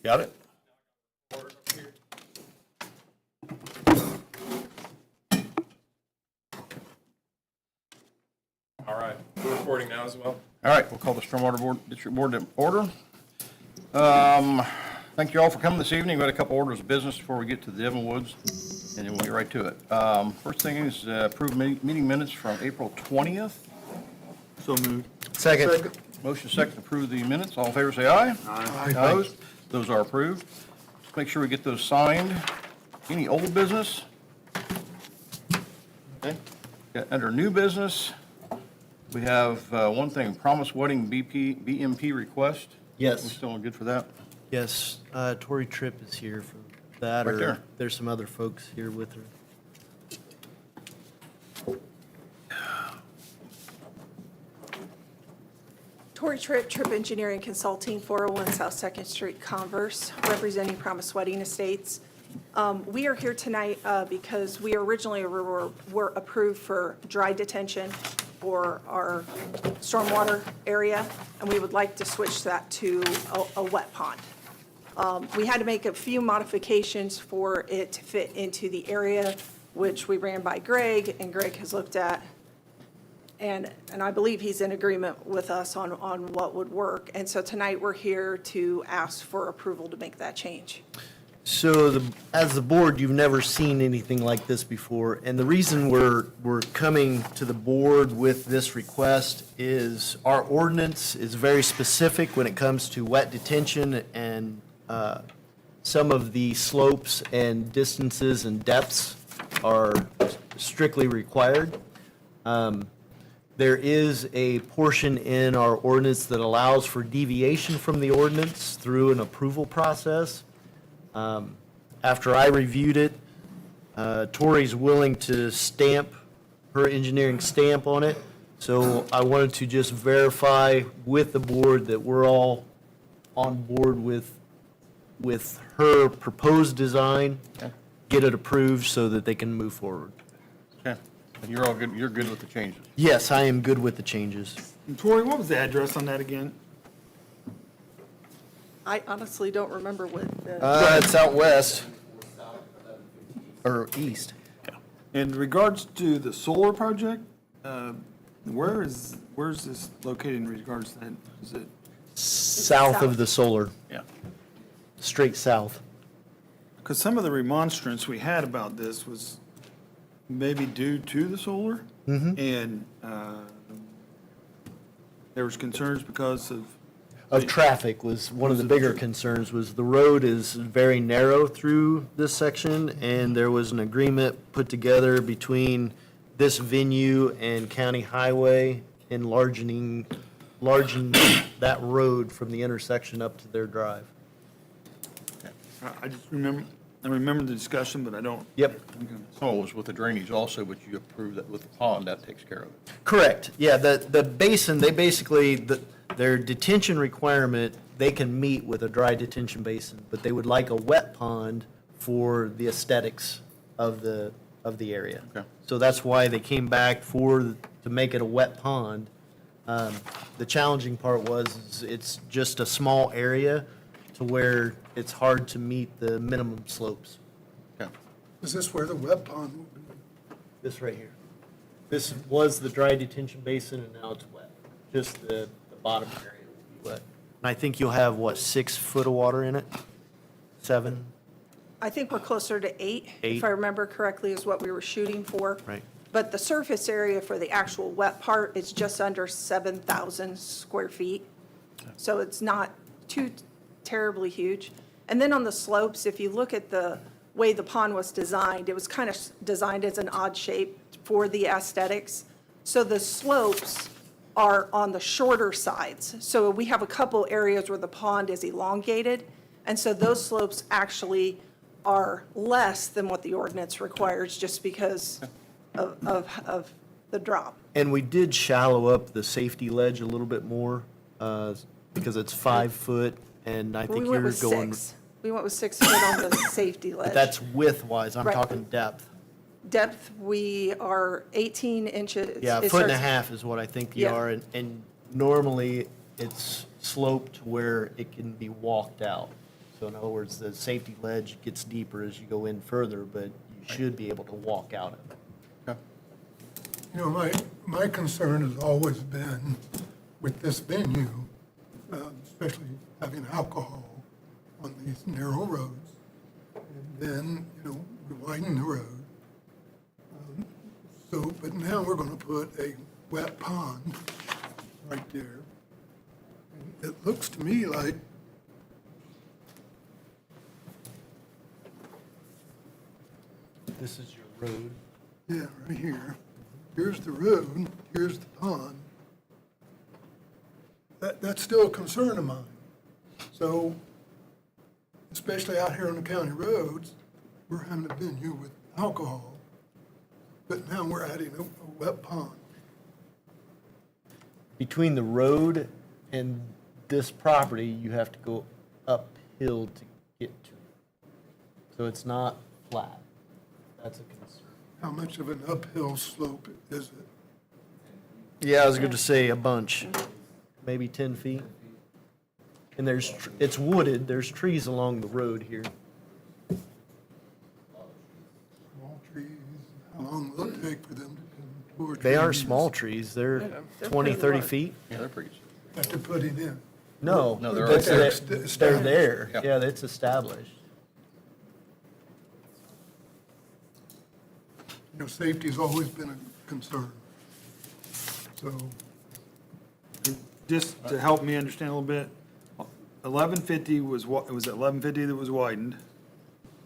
Got it? All right, we're recording now as well. All right, we'll call the Stormwater Board, District Board to order. Thank you all for coming this evening. We had a couple orders of business before we get to the Devon Woods, and then we'll get right to it. First thing is approve meeting minutes from April 20th. So moved. Second. Motion second to approve the minutes. All in favor, say aye. Aye. Opposed? Those are approved. Let's make sure we get those signed. Any old business? Okay. Got under new business, we have one thing, promise wedding BMP request. Yes. We still good for that? Yes, Tori Tripp is here for that, Right or there. there's some other folks here with her. Tori Tripp, Tripp Engineering Consulting, 401 South Second Street, Converse, representing Promise Wedding Estates. We are here tonight because we originally were approved for dry detention for our stormwater area, and we would like to switch that to a wet pond. We had to make a few modifications for it to fit into the area, which we ran by Greg, and Greg has looked at. And I believe he's in agreement with us on what would work. And so tonight, we're here to ask for approval to make that change. So as the board, you've never seen anything like this before, and the reason we're coming to the board with this request is our ordinance is very specific when it comes to wet detention, and some of the slopes and distances and depths are strictly required. There is a portion in our ordinance that allows for deviation from the ordinance through an approval process. After I reviewed it, Tori's willing to stamp her engineering stamp on it. So I wanted to just verify with the board that we're all on board with her proposed design, get it approved so that they can move forward. Okay. And you're all good, you're good with the changes? Yes, I am good with the changes. And Tori, what was the address on that again? I honestly don't remember what the, It's out west. Or east. In regards to the solar project, where's this located in regards to that? Is it, South of the solar, Yeah. straight south. because some of the remonstrance we had about this was maybe due to the solar. And there was concerns because Of traffic was one of the bigger concerns, was the road is very narrow through this section, and there was an agreement put together between this venue and County Highway enlarging that road from the intersection up to their drive. I just remember the discussion, but I don't. Yep. Some of it was with the drainage also, but you approved that with the pond, that takes care of it. Correct, yeah, the basin, they basically, their detention requirement, they can meet with a dry detention basin, but they would like a wet pond for the aesthetics of the area. Okay. So that's why they came back to make it a wet pond. The challenging part was, it's just a small area to where it's hard to meet the minimum slopes. Okay. Is this where the wet pond will be? This right here. This was the dry detention basin, and now it's wet. Just the bottom area will be wet. And I think you'll have, what, 6 foot of water in it? 7? I think we're closer to 8, Eight. if I remember correctly, is what we were shooting for. Right. But the surface area for the actual wet part is just under 7,000 square feet. So it's not too terribly huge. And then on the slopes, if you look at the way the pond was designed, it was kind of designed as an odd shape for the aesthetics. So the slopes are on the shorter sides. So we have a couple areas where the pond is elongated, and so those slopes actually are less than what the ordinance requires just because of the drop. And we did shallow up the safety ledge a little bit more, because it's 5 foot, and I think We you're went with going. 6. We went with 6 foot on the safety ledge. That's width-wise, I'm Right. talking depth. Depth, we are 18 inches. Yeah, It a foot and a starts- half is what I think you Yeah. are, and normally it's sloped where it can be walked out. So in other words, the safety ledge gets deeper as you go in further, but you should be able to walk out of it. Okay. You know, my concern has always been with this venue, especially having alcohol on these narrow roads. And then, you know, we widen the road. But now we're gonna put a wet pond right there. And it looks to me like This is your road. yeah, right here. Here's the road, here's the pond. That's still a concern of mine. So, especially out here on the county roads, we're having a venue with alcohol, but now we're adding a wet pond. Between the road and this property, you have to go uphill to get to it. So it's not flat. That's a concern. How much of an uphill slope is it? Yeah, I was going to say a bunch, maybe 10 feet. And it's wooded, there's trees along the road here. Small trees, how long will it take for them to come toward? They aren't small trees, they're 20, 30 feet. Yeah, they're pretty. That they're putting in. No, No, they're that's- right there. they're there. Yeah. Yeah, it's established. You know, safety's always been a concern. So, Just to help me understand a little bit, 1150 was what, was it 1150 that was widened?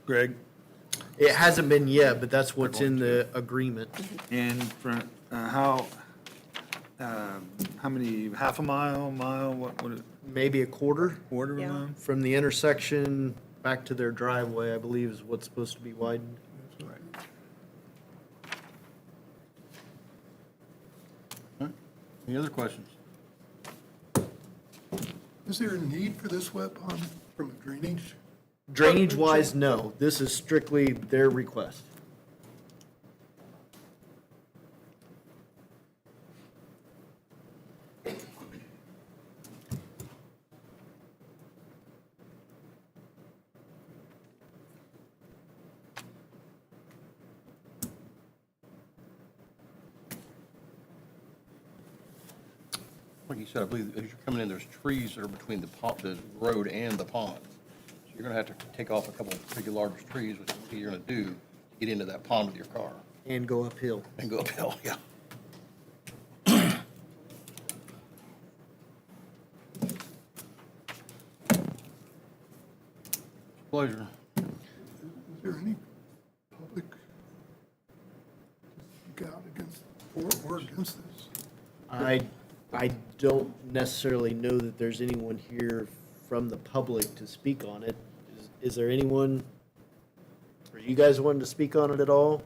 Greg? It hasn't been yet, but that's what's in the agreement. And for, how many, half a mile, what, Maybe a quarter quarter of a Yeah. mile? from the intersection back to their driveway, I believe is what's supposed to be widened. Any other questions? is there a need for this wet pond from a drainage? Drainage wise, no. This is strictly their request. Like you said, I believe as you're coming in, there's trees that are between the road and the pond. So you're gonna have to take off a couple of pretty large trees, which you're gonna do, to get into that pond with your car And go uphill. and go uphill, yeah. Pleasure. Is there any public speak out against, or against this? I don't necessarily know that there's anyone here from the public to speak on it. Is there anyone, are you guys wanting to speak on it at all?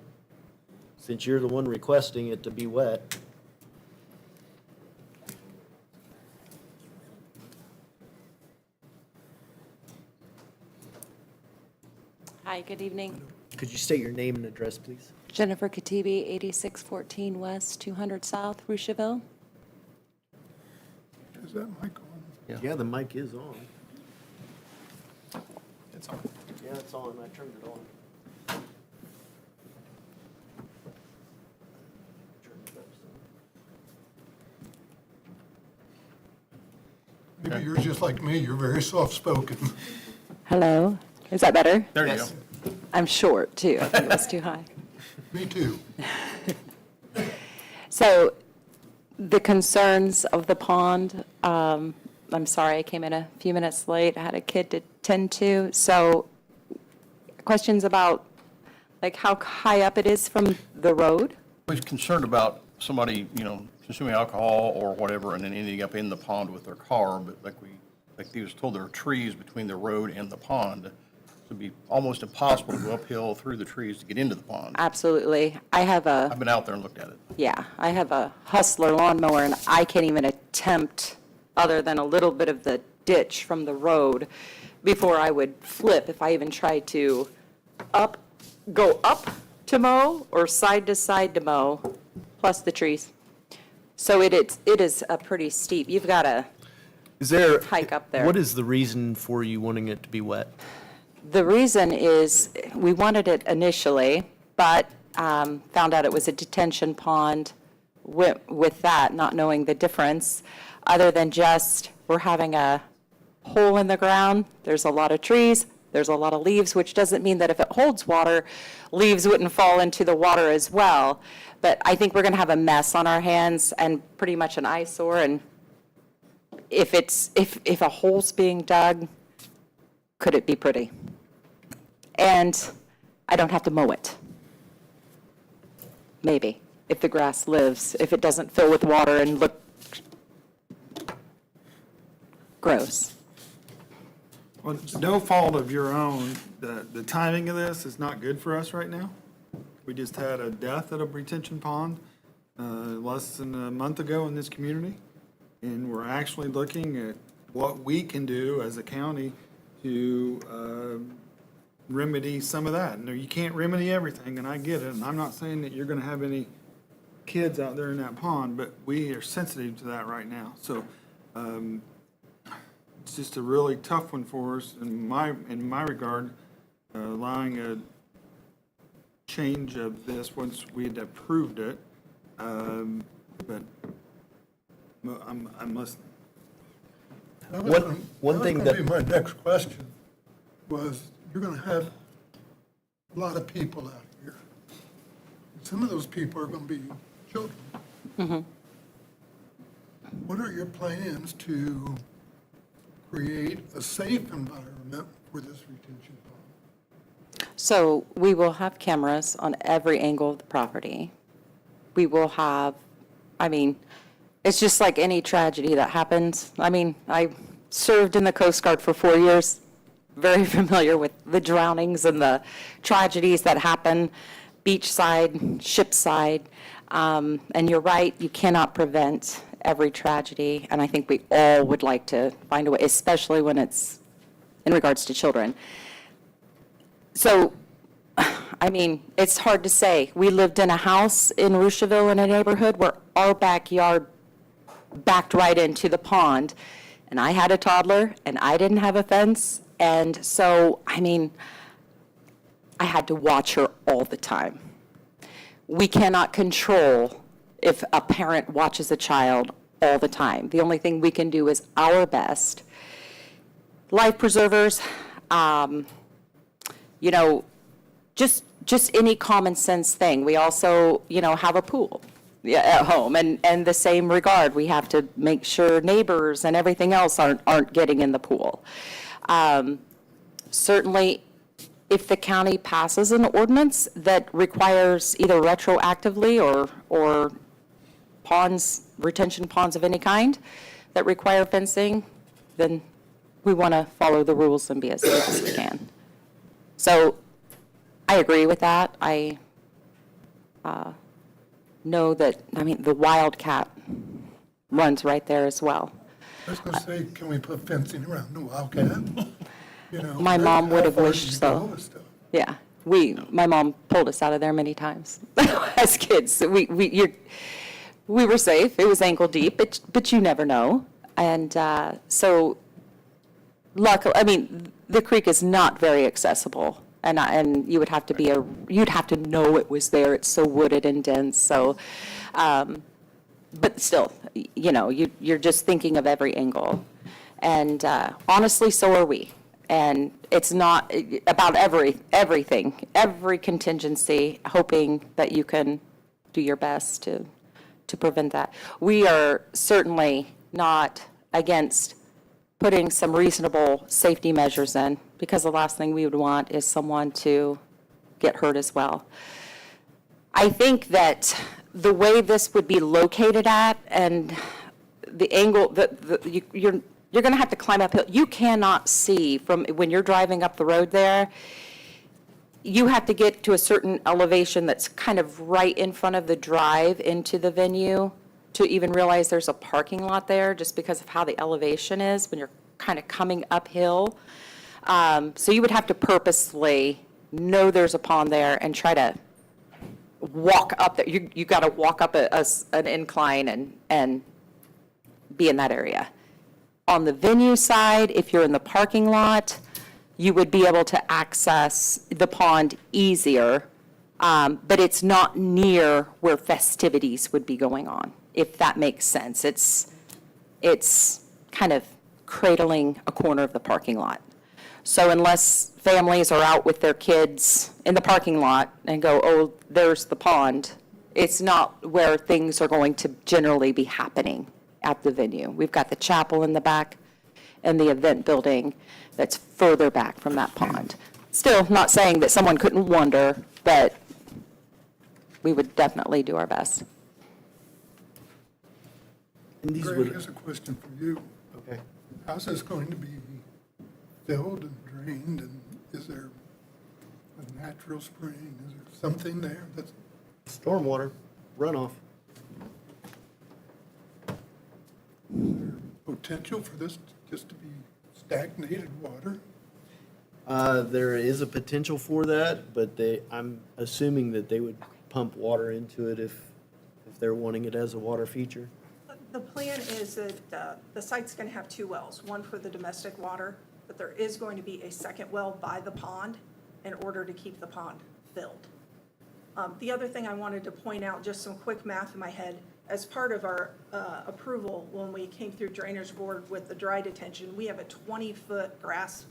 Since you're the one requesting it to be wet. Hi, good evening. Could you state your name and address, please? Jennifer Katibi, 8614 West, 200 South, Rushville. Is that mic on? Yeah, the mic is on. It's on. Yeah, it's on. I turned it on. Maybe you're just like me, you're very soft-spoken. Hello, is that better? There you go. I'm short, too. I think it was too high. Me too. So the concerns of the pond, I'm sorry, I came in a few minutes late. I had a kid to tend to. So questions about, like, how high up it is from the road? I was concerned about somebody, consuming alcohol or whatever and then ending up in the pond with their car, but like he was told, there are trees between the road and the pond. It'd be almost impossible to go uphill through the trees to get into the pond. Absolutely. I've been out there and looked at it. Yeah, I have a Hustler lawnmower, and I can't even attempt, other than a little bit of the ditch from the road, before I would flip if I even tried to go up to mow or side to side to mow, plus the trees. So it is a pretty steep, you've got to Is there? hike up there. What is the reason for you wanting it to be wet? The reason is, we wanted it initially, but found out it was a detention pond with that, not knowing the difference, other than just, we're having a hole in the ground, there's a lot of trees, there's a lot of leaves, which doesn't mean that if it holds water, leaves wouldn't fall into the water as well. But I think we're going to have a mess on our hands and pretty much an eyesore, and if a hole's being dug, could it be pretty? And I don't have to mow it. Maybe, if the grass lives, if it doesn't fill with water and look gross. Well, no fault of your own, the timing of this is not good for us right now. We just had a death at a retention pond less than a month ago in this community. And we're actually looking at what we can do as a county to remedy some of that. No, you can't remedy everything, and I get it, and I'm not saying that you're gonna have any kids out there in that pond, but we are sensitive to that right now. So, it's just a really tough one for us in my regard, allowing a change of this once we had approved it. But I'm listening. One thing that- My next question was, you're gonna have a lot of people out here. Some of those people are gonna be children. Mm-hmm. What are your plans to create a safe environment for this retention pond? So we will have cameras on every angle of the property. We will have, I mean, it's just like any tragedy that happens. I mean, I served in the Coast Guard for 4 years, very familiar with the drownings and the tragedies that happen, beachside, shipside. And you're right, you cannot prevent every tragedy, and I think we all would like to find a way, especially when it's in regards to children. So, I mean, it's hard to say. We lived in a house in Rocheville in a neighborhood where our backyard backed right into the pond, and I had a toddler, and I didn't have a fence, and so, I mean, I had to watch her all the time. We cannot control if a parent watches a child all the time. The only thing we can do is our best. Life preservers, you know, just any common sense thing. We also, you know, have a pool at home, and the same regard, we have to make sure neighbors and everything else aren't getting in the pool. Certainly, if the county passes an ordinance that requires either retroactively or ponds, retention ponds of any kind that require fencing, then we want to follow the rules and be as safe as we can. So I agree with that. I know that, I mean, the wildcat runs right there as well. I was gonna say, can we put fencing around the wildcat? You know, My mom would have how far wished do you so. go with stuff? Yeah, my mom pulled us out of there many times as kids. We were safe. It was ankle deep, but you never know. And so, luckily, I mean, the creek is not very accessible, and you would have to you'd have to know it was there. It's so wooded and dense. So, but still, you know, you're just thinking of every angle, and honestly, so are we. And it's not about everything, every contingency, hoping that you can do your best to prevent that. We are certainly not against putting some reasonable safety measures in, because the last thing we would want is someone to get hurt as well. I think that the way this would be located at and the angle, you're going to have to climb uphill. You cannot see from when you're driving up the road there. You have to get to a certain elevation that's kind of right in front of the drive into the venue to even realize there's a parking lot there, just because of how the elevation is when you're kind of coming uphill. So you would have to purposely know there's a pond there and try to walk up there. You got to walk up an incline and be in that area. On the venue side, if you're in the parking lot, you would be able to access the pond easier, but it's not near where festivities would be going on, if that makes sense. It's kind of cradling a corner of the parking lot. So unless families are out with their kids in the parking lot and go, oh, there's the pond, it's not where things are going to generally be happening at the venue. We've got the chapel in the back and the event building that's further back from that pond. Still not saying that someone couldn't wander, but we would definitely do our best. And these Greg, would, here's a question for you. okay. How's this going to be filled and drained, and is there a natural spring? Is there something there that's Stormwater runoff. potential for this just to be stagnated water? There is a potential for that, but I'm assuming that they would pump water into it if they're wanting it as a water feature. The plan is that the site's going to have 2 wells, one for the domestic water, but there is going to be a second well by the pond in order to keep the pond filled. The other thing I wanted to point out, just some quick math in my head, as part of our approval, when we came through Drainage Board with the dry detention, we have a 20-foot grass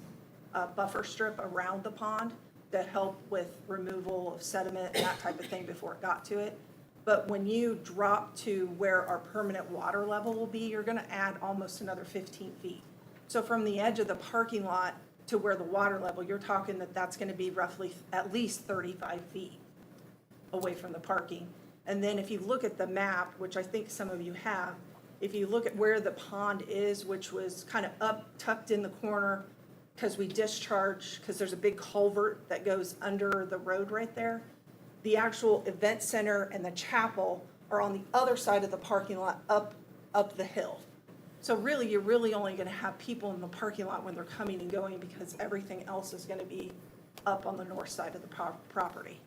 buffer strip around the pond to help with removal of sediment and that type of thing before it got to it. But when you drop to where our permanent water level will be, you're going to add almost another 15 feet. So from the edge of the parking lot to where the water level, you're talking that that's going to be roughly at least 35 feet away from the parking. And then if you look at the map, which I think some of you have, if you look at where the pond is, which was kind of up, tucked in the corner, because we discharge, because there's a big culvert that goes under the road right there. The actual event center and the chapel are on the other side of the parking lot, up the hill. So really, you're really only going to have people in the parking lot when they're coming and going, because everything else is going to be up on the north side of the property.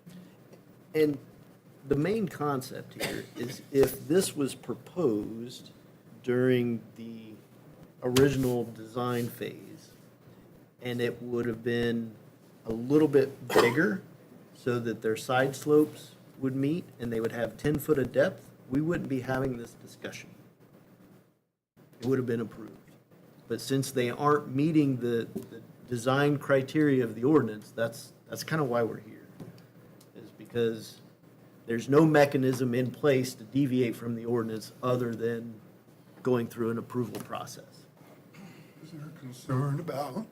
And the main concept here is if this was proposed during the original design phase, and it would have been a little bit bigger so that their side slopes would meet and they would have 10 foot of depth, we wouldn't be having this discussion. It would have been approved. But since they aren't meeting the design criteria of the ordinance, that's kind of why we're here, is because there's no mechanism in place to deviate from the ordinance other than going through an approval process. Is there concern about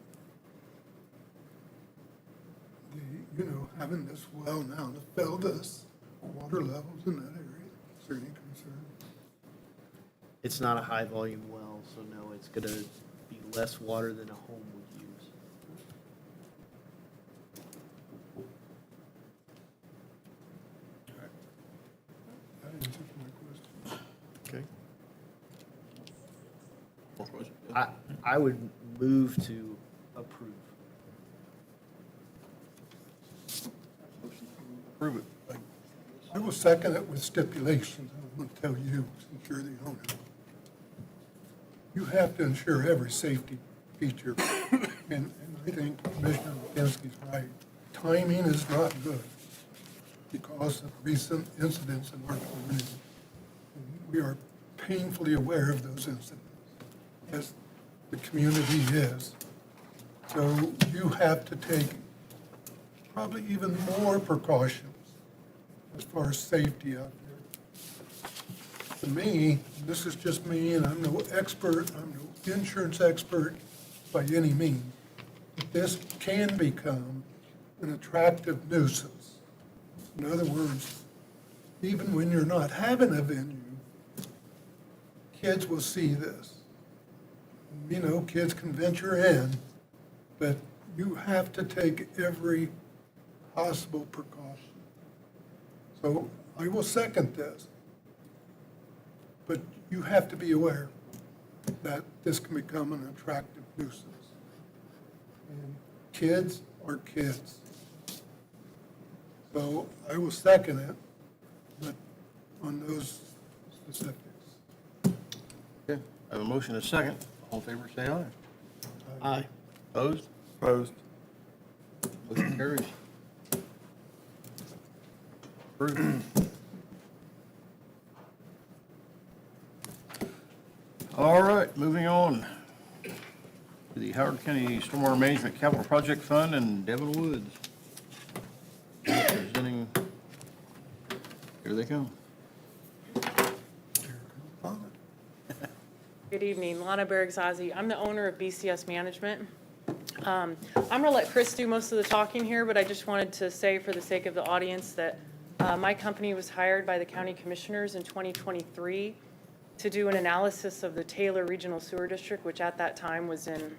having this well now to fill this water levels in that area? Is there any concern? It's not a high volume well, so no, it's going to be less water than a home would use. That answers my question. Okay. More questions? I would move to approve. Approve it. I will second it with stipulations. I'm going to tell you, since you're the owner. You have to ensure every safety feature. And I think Commissioner McKenzie's right. Timing is not good because of recent incidents in our community. We are painfully aware of those incidents, as the community is. So you have to take probably even more precautions as far as safety out there. To me, this is just me, and I'm no expert, I'm no insurance expert by any means, but this can become an attractive nuisance. In other words, even when you're not having a venue, kids will see this. Kids can venture in, but you have to take every possible precaution. So I will second this. But you have to be aware that this can become an attractive nuisance. And kids are kids. So I will second it, but on those specifics. Okay, I have a motion and a second. All in favor, say aye. Aye. Opposed? Opposed? Motion carries. Approved. All right, moving on to the Howard County Stormwater Management Capital Project Fund and Devon Woods. Presenting, here they come. Good evening, Lana Bergzazi. I'm the owner of BCS Management. I'm going to let Chris do most of the talking here, but I just wanted to say for the sake of the audience that my company was hired by the county commissioners in 2023 to do an analysis of the Taylor Regional Sewer District, which at that time was in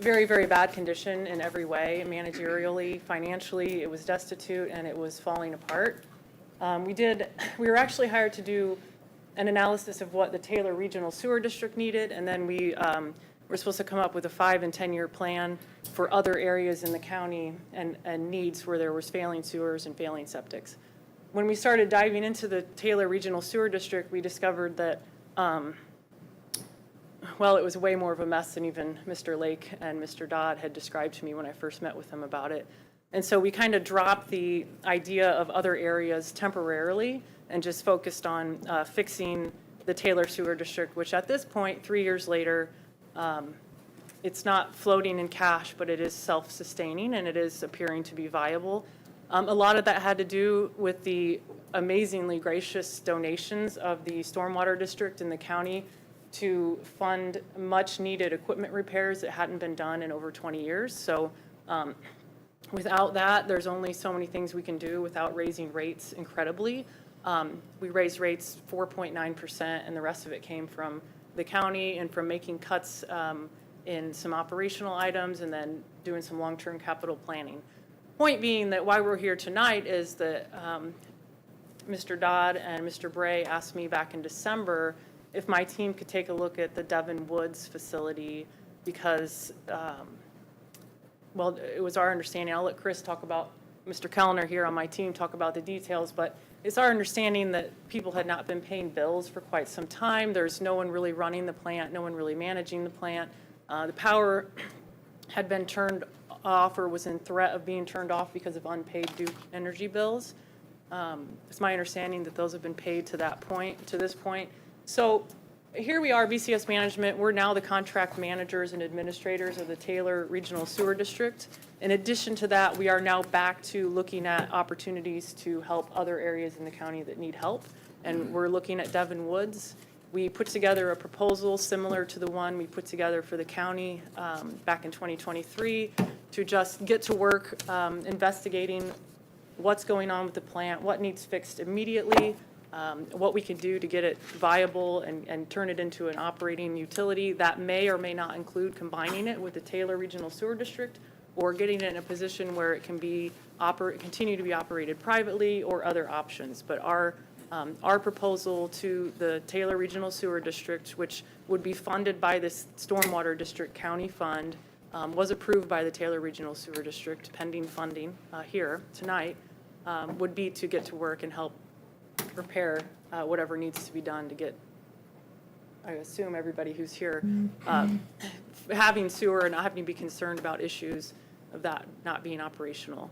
very, very bad condition in every way, managerially, financially. It was destitute and it was falling apart. We were actually hired to do an analysis of what the Taylor Regional Sewer District needed, and then we were supposed to come up with a 5- and 10-year plan for other areas in the county and needs where there was failing sewers and failing septics. When we started diving into the Taylor Regional Sewer District, we discovered that, well, it was way more of a mess than even Mr. Lake and Mr. Dodd had described to me when I first met with them about it. And so we kind of dropped the idea of other areas temporarily and just focused on fixing the Taylor Sewer District, which at this point, 3 years later, it's not floating in cash, but it is self-sustaining and it is appearing to be viable. A lot of that had to do with the amazingly gracious donations of the Stormwater District in the county to fund much-needed equipment repairs that hadn't been done in over 20 years. So without that, there's only so many things we can do without raising rates incredibly. We raised rates 4.9%, and the rest of it came from the county and from making cuts in some operational items and then doing some long-term capital planning. Point being that why we're here tonight is that Mr. Dodd and Mr. Bray asked me back in December if my team could take a look at the Devon Woods facility because, well, it was our understanding, I'll let Chris talk about, Mr. Kellner here on my team talk about the details, but it's our understanding that people had not been paying bills for quite some time. There's no one really running the plant, no one really managing the plant. The power had been turned off or was in threat of being turned off because of unpaid Duke Energy bills. It's my understanding that those have been paid to that point, to this point. So here we are, BCS Management. We're now the contract managers and administrators of the Taylor Regional Sewer District. In addition to that, we are now back to looking at opportunities to help other areas in the county that need help. And we're looking at Devon Woods. We put together a proposal similar to the one we put together for the county back in 2023 to just get to work investigating what's going on with the plant, what needs fixed immediately, what we can do to get it viable and turn it into an operating utility. That may or may not include combining it with the Taylor Regional Sewer District or getting it in a position where it can be continue to be operated privately or other options. But our proposal to the Taylor Regional Sewer District, which would be funded by the Stormwater District County Fund, was approved by the Taylor Regional Sewer District pending funding here tonight, would be to get to work and help repair whatever needs to be done to get, I assume everybody who's here, having sewer and not having to be concerned about issues of that not being operational.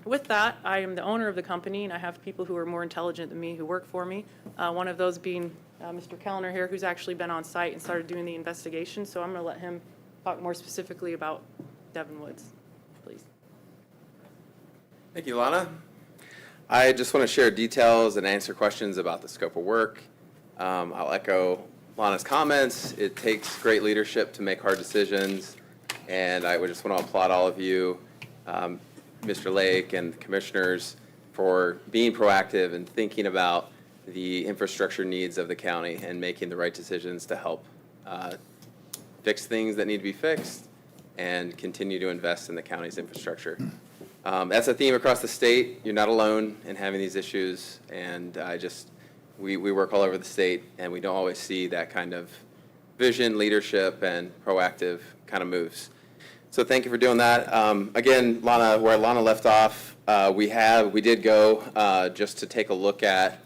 With that, I am the owner of the company, and I have people who are more intelligent than me who work for me. One of those being Mr. Kellner here, who's actually been on site and started doing the investigation. So I'm going to let him talk more specifically about Devon Woods, please. Thank you, Lana. I just want to share details and answer questions about the scope of work. I'll echo Lana's comments. It takes great leadership to make hard decisions, and I would just want to applaud all of you, Mr. Lake and the commissioners, for being proactive and thinking about the infrastructure needs of the county and making the right decisions to help fix things that need to be fixed and continue to invest in the county's infrastructure. That's a theme across the state. You're not alone in having these issues, and we work all over the state, and we don't always see that kind of vision, leadership, and proactive kind of moves. So thank you for doing that. Again, Lana, where Lana left off, we did go just to take a look at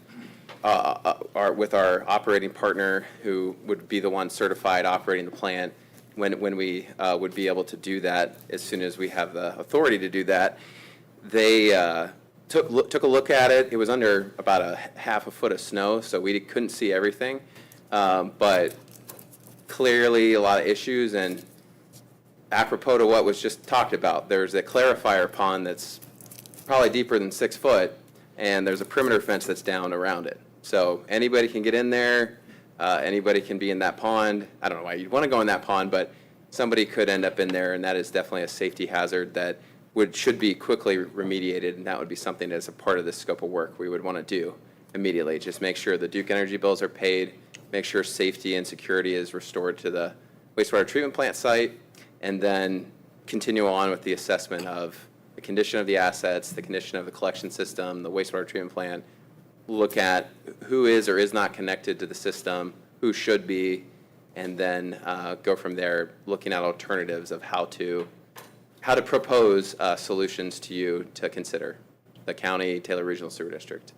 with our operating partner, who would be the one certified operating the plant, when we would be able to do that as soon as we have the authority to do that. They took a look at it. It was under about a half a foot of snow, so we couldn't see everything. But clearly a lot of issues, and apropos to what was just talked about, there's a clarifier pond that's probably deeper than 6 foot, and there's a perimeter fence that's down around it. So anybody can get in there, anybody can be in that pond. I don't know why you'd want to go in that pond, but somebody could end up in there, and that is definitely a safety hazard that should be quickly remediated, and that would be something as a part of this scope of work we would want to do immediately. Just make sure the Duke Energy bills are paid, make sure safety and security is restored to the wastewater treatment plant site, and then continue on with the assessment of the condition of the assets, the condition of the collection system, the wastewater treatment plant, look at who is or is not connected to the system, who should be, and then go from there, looking at alternatives of how to propose solutions to you to consider, the county, Taylor Regional Sewer District.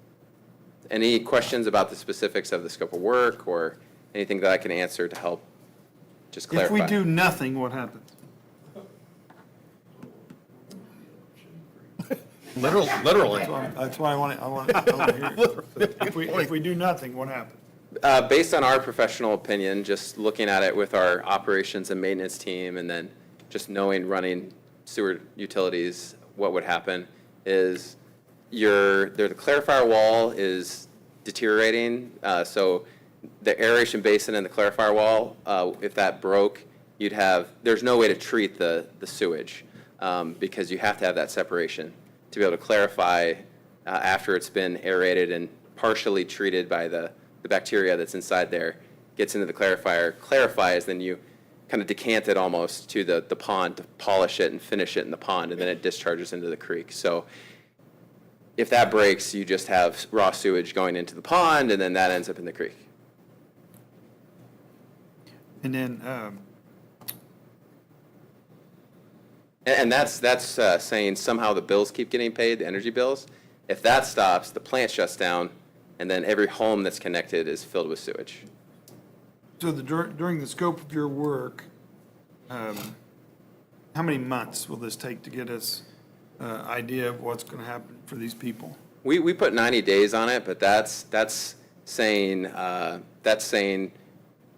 Any questions about the specifics of the scope of work or anything that I can answer to help just clarify? If we do nothing, what happens? Literally. That's why I want to hear. If we do nothing, what happens? Based on our professional opinion, just looking at it with our operations and maintenance team, and then just knowing running sewer utilities, what would happen is the clarifier wall is deteriorating. So the aeration basin and the clarifier wall, if that broke, there's no way to treat the sewage because you have to have that separation to be able to clarify after it's been aerated and partially treated by the bacteria that's inside there, gets into the clarifier, clarifies, then you kind of decant it almost to the pond to polish it and finish it in the pond, and then it discharges into the creek. So if that breaks, you just have raw sewage going into the pond, and then that ends up in the creek. And then, And that's saying somehow the bills keep getting paid, the energy bills. If that stops, the plant shuts down, and then every home that's connected is filled with sewage. so during the scope of your work, how many months will this take to get us idea of what's going to happen for these people? We put 90 days on it, but that's saying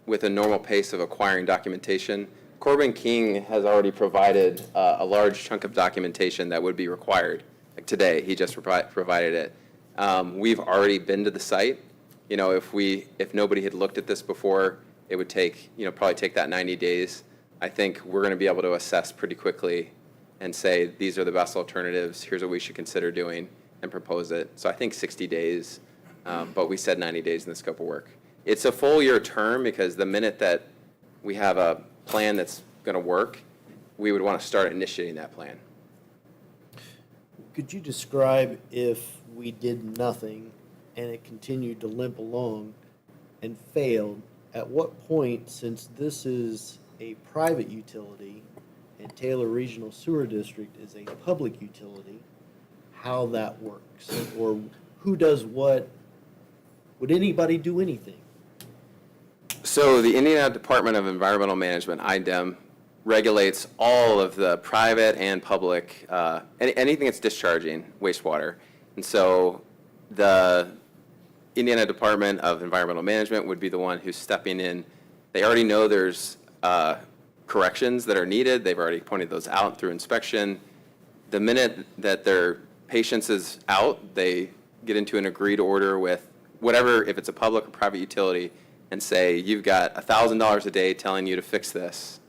with a normal pace of acquiring documentation. Corbin King has already provided a large chunk of documentation that would be required. Like today, he just provided it. We've already been to the site. You know, if nobody had looked at this before, it would take, probably take that 90 days. I think we're going to be able to assess pretty quickly and say, these are the best alternatives, here's what we should consider doing, and propose it. So I think 60 days, but we said 90 days in the scope of work. It's a full year term because the minute that we have a plan that's going to work, we would want to start initiating that plan. Could you describe if we did nothing and it continued to limp along and failed, at what point, since this is a private utility and Taylor Regional Sewer District is a public utility, how that works? Or who does what? Would anybody do anything? So the Indiana Department of Environmental Management, IDEM, regulates all of the private and public, anything that's discharging wastewater. And so the Indiana Department of Environmental Management would be the one who's stepping in. They already know there's corrections that are needed. They've already pointed those out through inspection. The minute that their patience is out, they get into an agreed order with whatever, if it's a public or private utility, and say, you've got $1,000 a day telling you to fix this.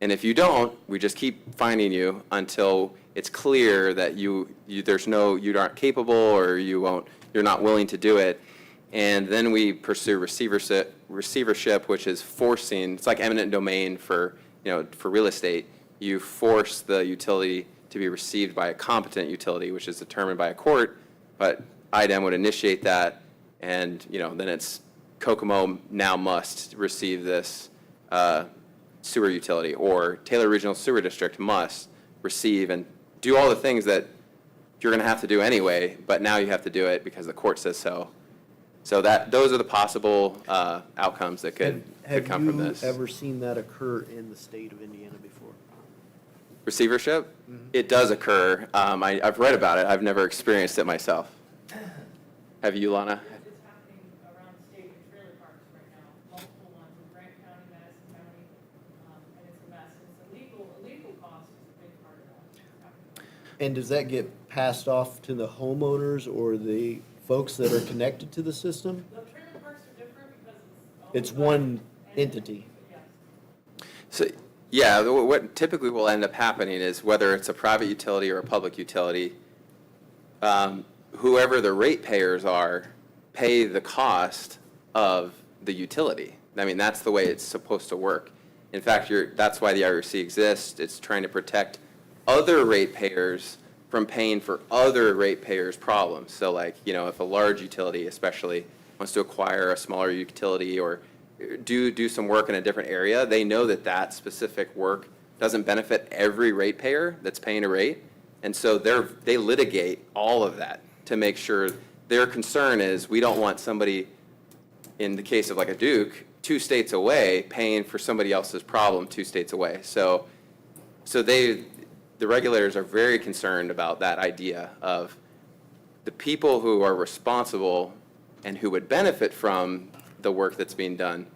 And if you don't, we just keep finding you until it's clear that you aren't capable or you're not willing to do it. And then we pursue receivership, which is forcing, it's like eminent domain for real estate. You force the utility to be received by a competent utility, which is determined by a court, but IDEM would initiate that, and then it's Kokomo now must receive this sewer utility, or Taylor Regional Sewer District must receive and do all the things that you're going to have to do anyway, but now you have to do it because the court says so. So those are the possible outcomes that could come from this. Have you ever seen that occur in the state of Indiana before? Receivership? It does occur. I've read about it. I've never experienced it myself. Have you, Lana? It's happening around the state in trailer parks right now, multiple ones in Grant County, Madison County, and it's a mess. And it's a legal cost is a big part of that. And does that get passed off to the homeowners or the folks that are connected to the system? The trailer parks are different because It's one entity. yes. So, yeah, what typically will end up happening is whether it's a private utility or a public utility, whoever the ratepayers are, pay the cost of the utility. I mean, that's the way it's supposed to work. In fact, that's why the IRC exists. It's trying to protect other ratepayers from paying for other ratepayers' problems. So like, if a large utility especially wants to acquire a smaller utility or do some work in a different area, they know that that specific work doesn't benefit every ratepayer that's paying a rate. And so they litigate all of that to make sure. Their concern is we don't want somebody, in the case of like a Duke, 2 states away paying for somebody else's problem 2 states away. So the regulators are very concerned about that idea of the people who are responsible and who would benefit from the work that's being done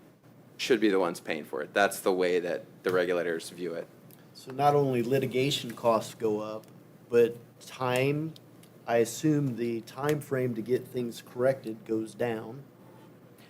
should be the ones paying for it. That's the way that the regulators view it. So not only litigation costs go up, but time, I assume the time frame to get things corrected goes down.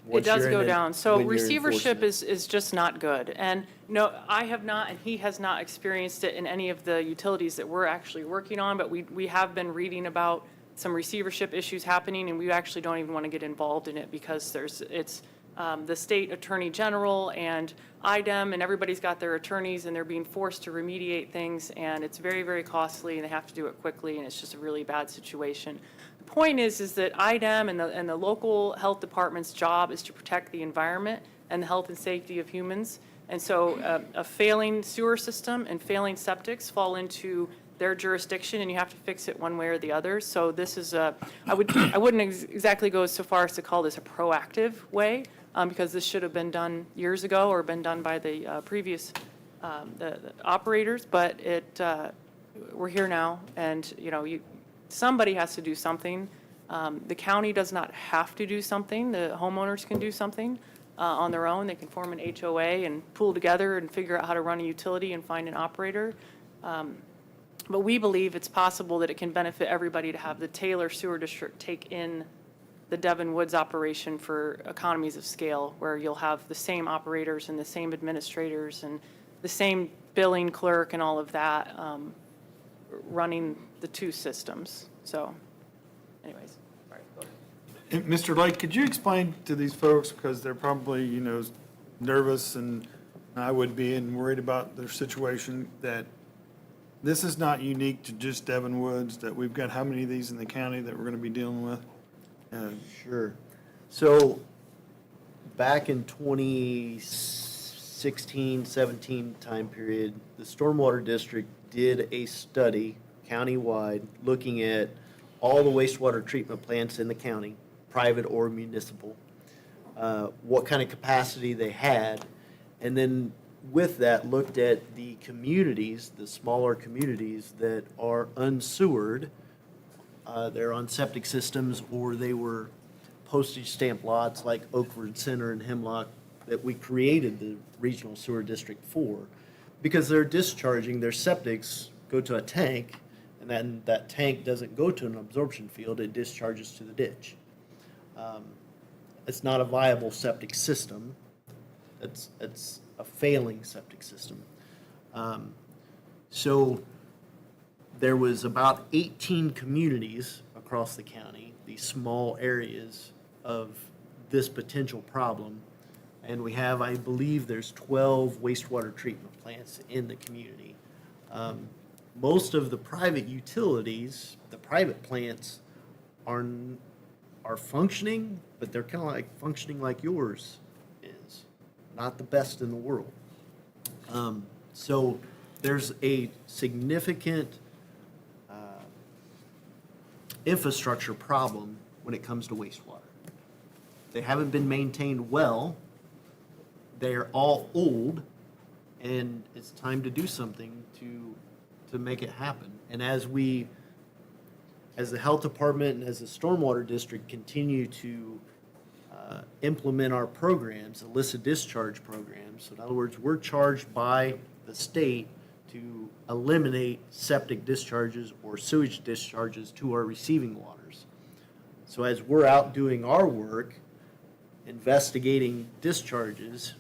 It once does you're go in down. So when you're receivership enforcing is just not good. And no, I have not, and he has not experienced it in any of the utilities that we're actually working on, but we have been reading about some receivership issues happening, and we actually don't even want to get involved in it because it's the state attorney general and IDEM, and everybody's got their attorneys, and they're being forced to remediate things, and it's very, very costly, and they have to do it quickly, and it's just a really bad situation. The point is that IDEM and the local health department's job is to protect the environment and the health and safety of humans. And so a failing sewer system and failing septics fall into their jurisdiction, and you have to fix it one way or the other. So this is I wouldn't exactly go so far as to call this a proactive way, because this should have been done years ago or been done by the previous the operators. But we're here now, and somebody has to do something. The county does not have to do something. The homeowners can do something on their own. They can form an HOA and pool together and figure out how to run a utility and find an operator. But we believe it's possible that it can benefit everybody to have the Taylor Sewer District take in the Devon Woods operation for economies of scale, where you'll have the same operators and the same administrators and the same billing clerk and all of that running the 2 systems. So anyways, all right, go ahead. Mr. Lake, could you explain to these folks, because they're probably, nervous, and I would be, and worried about their situation, that this is not unique to just Devon Woods, that we've got how many of these in the county that we're going to be dealing with? Sure. So back in 2016, 17 time period, the Stormwater District did a study countywide looking at all the wastewater treatment plants in the county, private or municipal, what kind of capacity they had, and then with that looked at the communities, the smaller communities that are unsewered. They're on septic systems, or they were postage stamp lots like Oakford Center and Hemlock that we created the regional sewer district for, because they're discharging their septics, go to a tank, and then that tank doesn't go to an absorption field, it discharges to the ditch. It's not a viable septic system. It's a failing septic system. So there was about 18 communities across the county, these small areas of this potential problem. And we have, I believe, there's 12 wastewater treatment plants in the community. Most of the private utilities, the private plants are functioning, but they're kind of like functioning like yours is. Not the best in the world. So there's a significant infrastructure problem when it comes to wastewater. They haven't been maintained well. They're all old, and it's time to do something to make it happen. And as the health department and as the stormwater district continue to implement our programs, illicit discharge programs, so in other words, we're charged by the state to eliminate septic discharges or sewage discharges to our receiving waters. So as we're out doing our work, investigating discharges,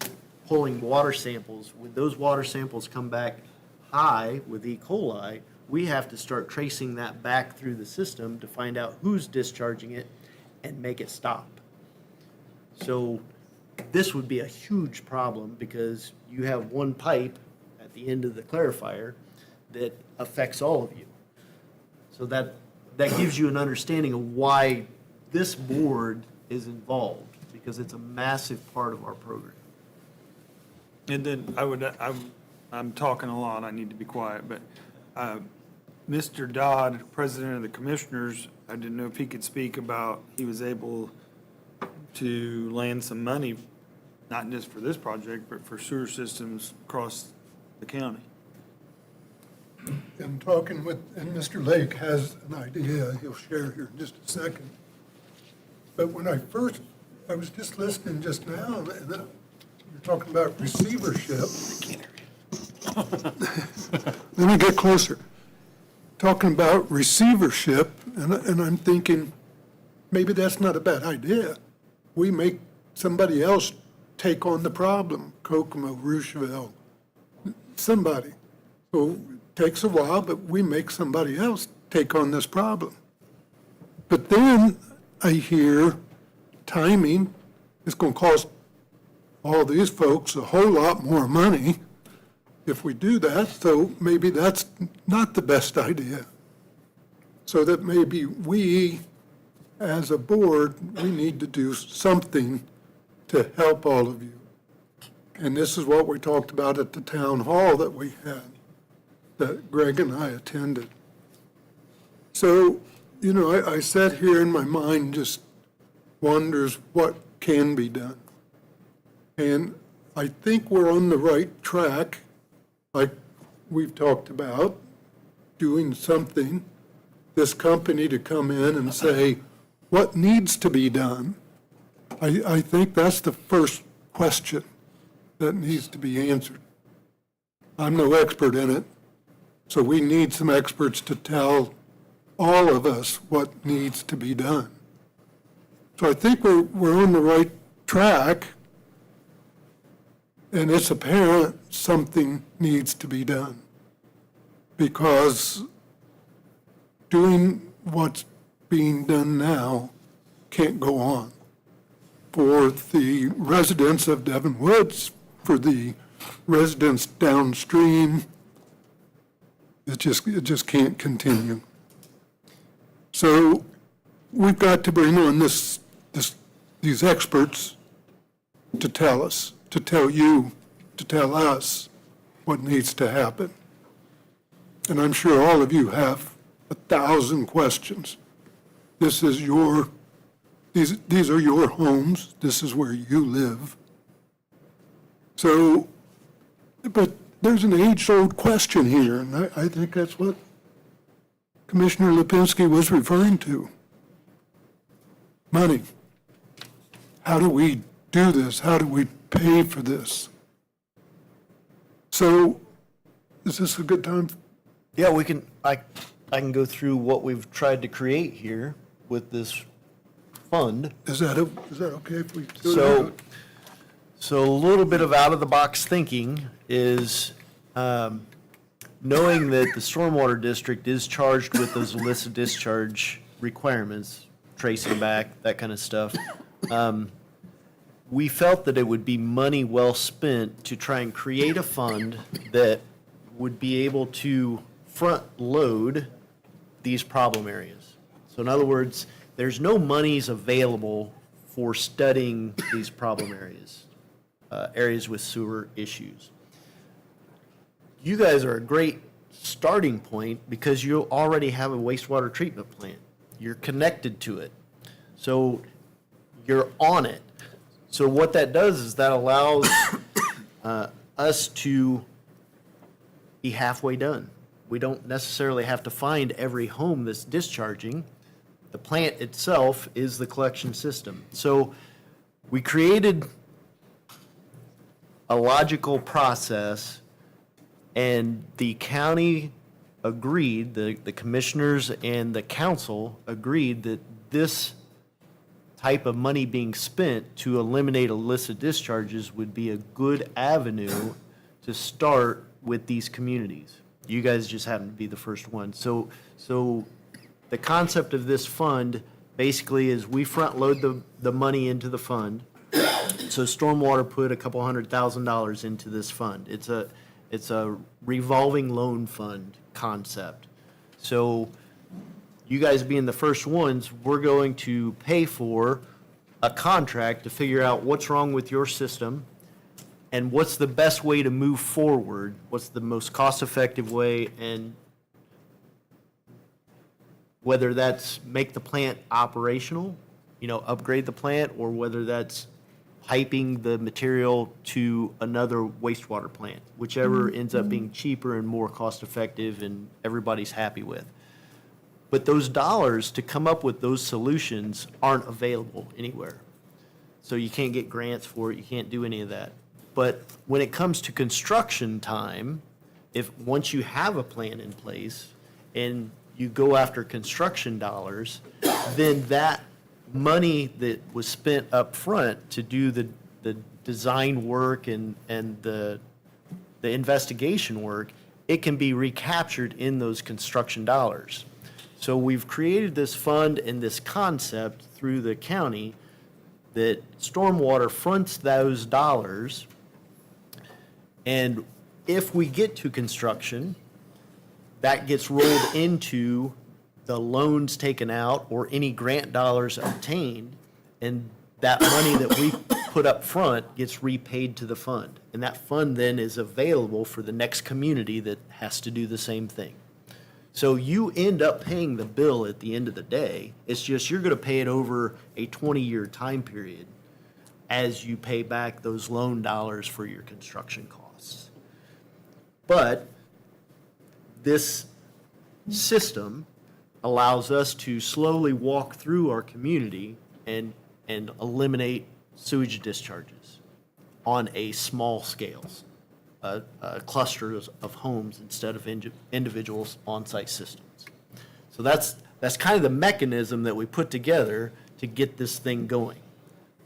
pulling water samples, when those water samples come back high with E. coli, we have to start tracing that back through the system to find out who's discharging it and make it stop. So this would be a huge problem because you have one pipe at the end of the clarifier that affects all of you. So that gives you an understanding of why this board is involved, because it's a massive part of our program. And then I'm talking a lot, I need to be quiet, but Mr. Dodd, President of the Commissioners, I didn't know if he could speak about, he was able to land some money, not just for this project, but for sewer systems across the county. And talking with, and Mr. Lake has an idea he'll share here in just a second. But when I was just listening just now, and then you're talking about receivership. Let me get closer. Talking about receivership, and I'm thinking, maybe that's not a bad idea. We make somebody else take on the problem, Kokomo, Rocheville, somebody. So it takes a while, but we make somebody else take on this problem. But then I hear timing is going to cost all these folks a whole lot more money if we do that, so maybe that's not the best idea. So that maybe we, as a board, we need to do something to help all of you. And this is what we talked about at the town hall that we had, that Greg and I attended. So, I sat here and my mind just wonders what can be done. And I think we're on the right track, like we've talked about, doing something, this company to come in and say, what needs to be done? I think that's the first question that needs to be answered. I'm no expert in it, so we need some experts to tell all of us what needs to be done. So I think we're on the right track, and it's apparent something needs to be done, because doing what's being done now can't go on. For the residents of Devon Woods, for the residents downstream, it just can't continue. So we've got to bring on these experts to tell us, to tell you, to tell us what needs to happen. And I'm sure all of you have 1,000 questions. These are your homes. This is where you live. So, but there's an age-old question here, and I think that's what Commissioner Lipinski was referring to. Money. How do we do this? How do we pay for this? So, is this a good time? Yeah, I can go through what we've tried to create here with this fund. Is that okay if we do So, that? so a little bit of out-of-the-box thinking is knowing that the Stormwater District is charged with those illicit discharge requirements, tracing back, that kind of stuff. We felt that it would be money well spent to try and create a fund that would be able to front-load these problem areas. So in other words, there's no monies available for studying these problem areas, areas with sewer issues. You guys are a great starting point because you already have a wastewater treatment plant. You're connected to it. So you're on it. So what that does is that allows us to be halfway done. We don't necessarily have to find every home that's discharging. The plant itself is the collection system. So we created a logical process, and the county agreed, the commissioners and the council agreed that this type of money being spent to eliminate illicit discharges would be a good avenue to start with these communities. You guys just happen to be the first one. So the concept of this fund basically is we front load the money into the fund. So Stormwater put a couple $100,000 into this fund. It's a revolving loan fund concept. So you guys being the first ones, we're going to pay for a contract to figure out what's wrong with your system and what's the best way to move forward, what's the most cost-effective way, and whether that's make the plant operational, upgrade the plant, or whether that's piping the material to another wastewater plant, whichever ends up being cheaper and more cost-effective and everybody's happy with. But those dollars to come up with those solutions aren't available anywhere. So you can't get grants for it, you can't do any of that. But when it comes to construction time, once you have a plan in place and you go after construction dollars, then that money that was spent up front to do the design work and the investigation work, it can be recaptured in those construction dollars. So we've created this fund and this concept through the county that Stormwater fronts those dollars, and if we get to construction, that gets rolled into the loans taken out or any grant dollars obtained, and that money that we put up front gets repaid to the fund. And that fund then is available for the next community that has to do the same thing. So you end up paying the bill at the end of the day. It's just you're going to pay it over a 20-year time period as you pay back those loan dollars for your construction costs. But this system allows us to slowly walk through our community and eliminate sewage discharges on a small scale, clusters of homes instead of individuals on-site systems. So that's kind of the mechanism that we put together to get this thing going.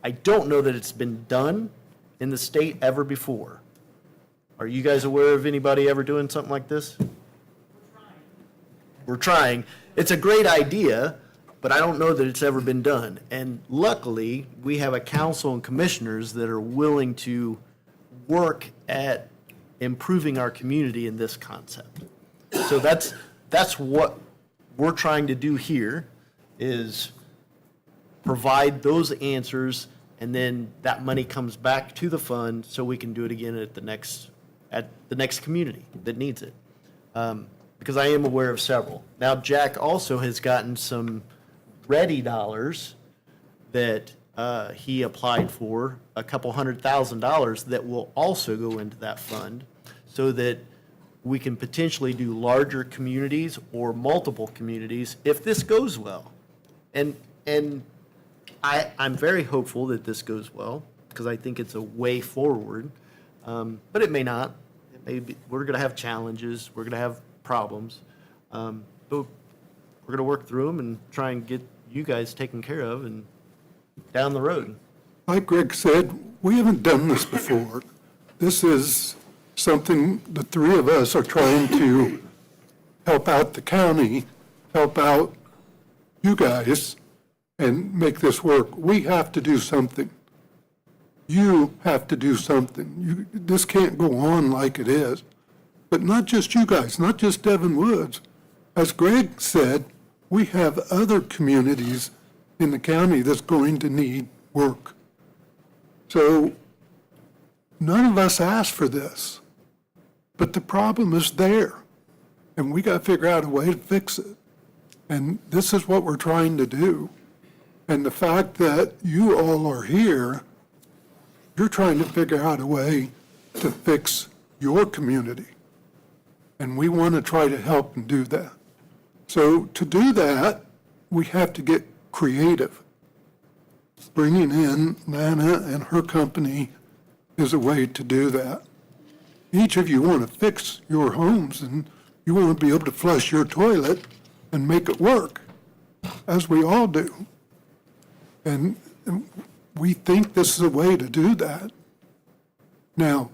I don't know that it's been done in the state ever before. Are you guys aware of anybody ever doing something like this? We're trying. It's a great idea, but I don't know that it's ever been done. And luckily, we have a council and commissioners that are willing to work at improving our community in this concept. So that's what we're trying to do here, is provide those answers, and then that money comes back to the fund so we can do it again at the next community that needs it. Because I am aware of several. Now, Jack also has gotten some ready dollars that he applied for, a couple $100,000 that will also go into that fund, so that we can potentially do larger communities or multiple communities if this goes well. And I'm very hopeful that this goes well, because I think it's a way forward. But it may not. It may be, we're going to have challenges. We're going to have problems. But we're going to work through them and try and get you guys taken care of and down the road. Like Greg said, we haven't done this before. This is something the three of us are trying to help out the county, help out you guys, and make this work. We have to do something. You have to do something. This can't go on like it is. But not just you guys, not just Devon Woods. As Greg said, we have other communities in the county that's going to need work. So none of us asked for this, but the problem is there, and we got to figure out a way to fix it. And this is what we're trying to do. And the fact that you all are here You're trying to figure out a way to fix your community. And we want to try to help and do that. So to do that, we have to get creative. Bringing in Lana and her company is a way to do that. Each of you want to fix your homes and you want to be able to flush your toilet and make it work, as we all do. And we think this is a way to do that. Now,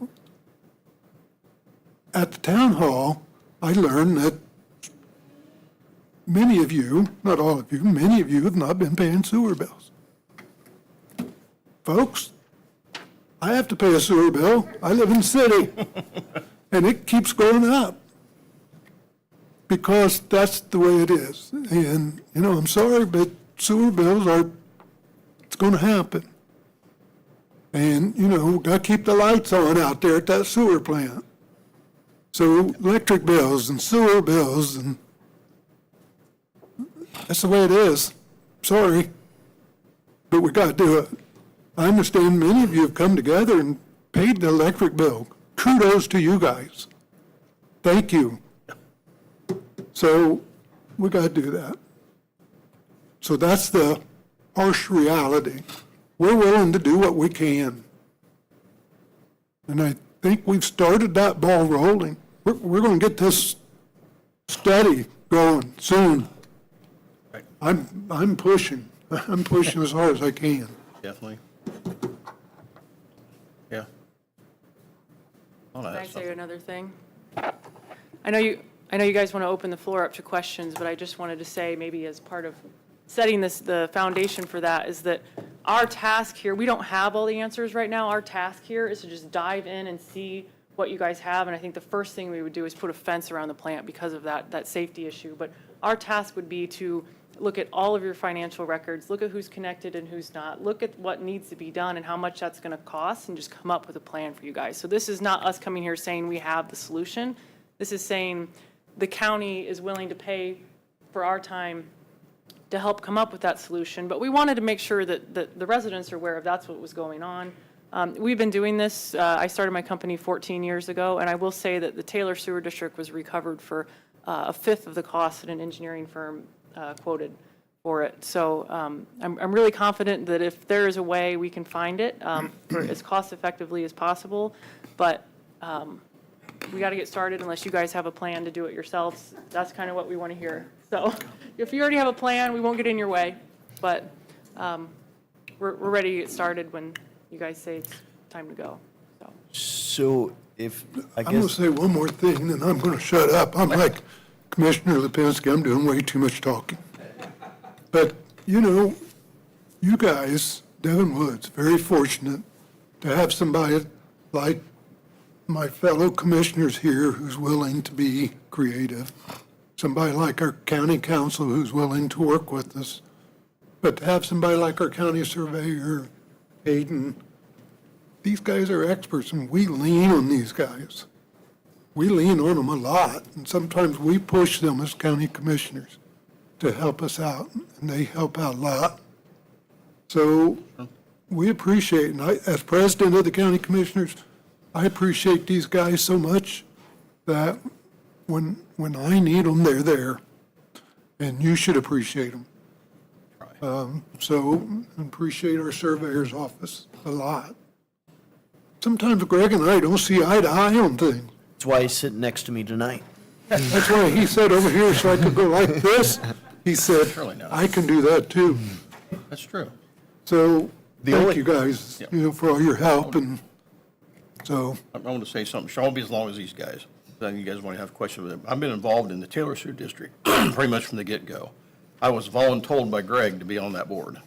at the town hall, I learned that many of you, not all of you, many of you have not been paying sewer bills. Folks, I have to pay a sewer bill. I live in the city, and it keeps going up because that's the way it is. And, you know, I'm sorry, but sewer bills are, it's going to happen. And, you know, got to keep the lights on out there at that sewer plant. So electric bills and sewer bills, and that's the way it is. Sorry, but we got to do it. I understand many of you have come together and paid the electric bill. Kudos to you guys. Thank you. So we got to do that. So that's the harsh reality. We're willing to do what we can. And I think we've started that ball rolling. We're going to get this study going soon. I'm pushing. I'm pushing as hard as I can. Definitely. Yeah. Can I say another thing? I know you guys want to open the floor up to questions, but I just wanted to say, maybe as part of setting the foundation for that, is that our task here, we don't have all the answers right now. Our task here is to just dive in and see what you guys have, and I think the first thing we would do is put a fence around the plant because of that safety issue. But our task would be to look at all of your financial records, look at who's connected and who's not, look at what needs to be done and how much that's going to cost, and just come up with a plan for you guys. So this is not us coming here saying we have the solution. This is saying the county is willing to pay for our time to help come up with that solution. But we wanted to make sure that the residents are aware of that's what was going on. We've been doing this. I started my company 14 years ago, and I will say that the Taylor Sewer District was recovered for a fifth of the cost that an engineering firm quoted for it. So I'm really confident that if there is a way, we can find it for as cost effectively as possible. But we got to get started unless you guys have a plan to do it yourselves. That's kind of what we want to hear. So if you already have a plan, we won't get in your way. But we're ready to get started when you guys say it's time to go. So if, I I'm going to guess, say one more thing, and I'm going to shut up. I'm like Commissioner Lipinski, I'm doing way too much talking. But, you know, you guys, Devin Woods, very fortunate to have somebody like my fellow commissioners here who's willing to be creative, somebody like our county council who's willing to work with us, but to have somebody like our county surveyor, Hayden. These guys are experts, and we lean on these guys. We lean on them a lot, and sometimes we push them as county commissioners to help us out, and they help out a lot. So we appreciate, and I, as president of the county commissioners, I appreciate these guys so much that when I need them, they're there, and you should appreciate them. So appreciate our surveyor's office a lot. Sometimes Greg and I don't see eye to eye on things. that's why he's sitting next to me tonight. That's why he said over here so I could go like this. He said, Surely not. I can do that too. That's true. So thank only- you guys, Yeah. you know, for all your help. And so, I want to say something. Sean will be as long as these guys. Then you guys want to have questions with them. I've been involved in the Taylor Sewer District pretty much from the get-go. I was voluntold by Greg to be on that board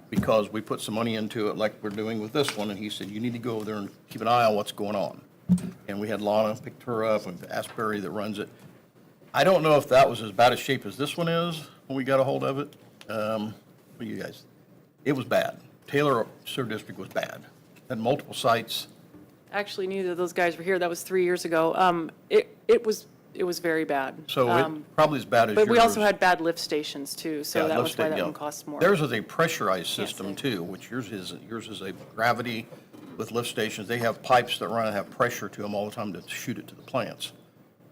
because we put some money into it like we're doing with this one, and he said, you need to go over there and keep an eye on what's going on. And we had Lana picked her up, and Asbury that runs it. I don't know if that was as bad a shape as this one is when we got a hold of it. But you guys, it was bad. Taylor Sewer District was bad. Had multiple sites. Actually, neither of those guys were here. That was 3 years ago. It was very bad. So it probably as bad as yours. But we also had bad lift stations too, so Yeah, that lift was why station, that yeah. one cost more. Theirs is a pressurized system say. too, which yours is a gravity with lift stations, they have pipes that run and have pressure to them all the time to shoot it to the plants.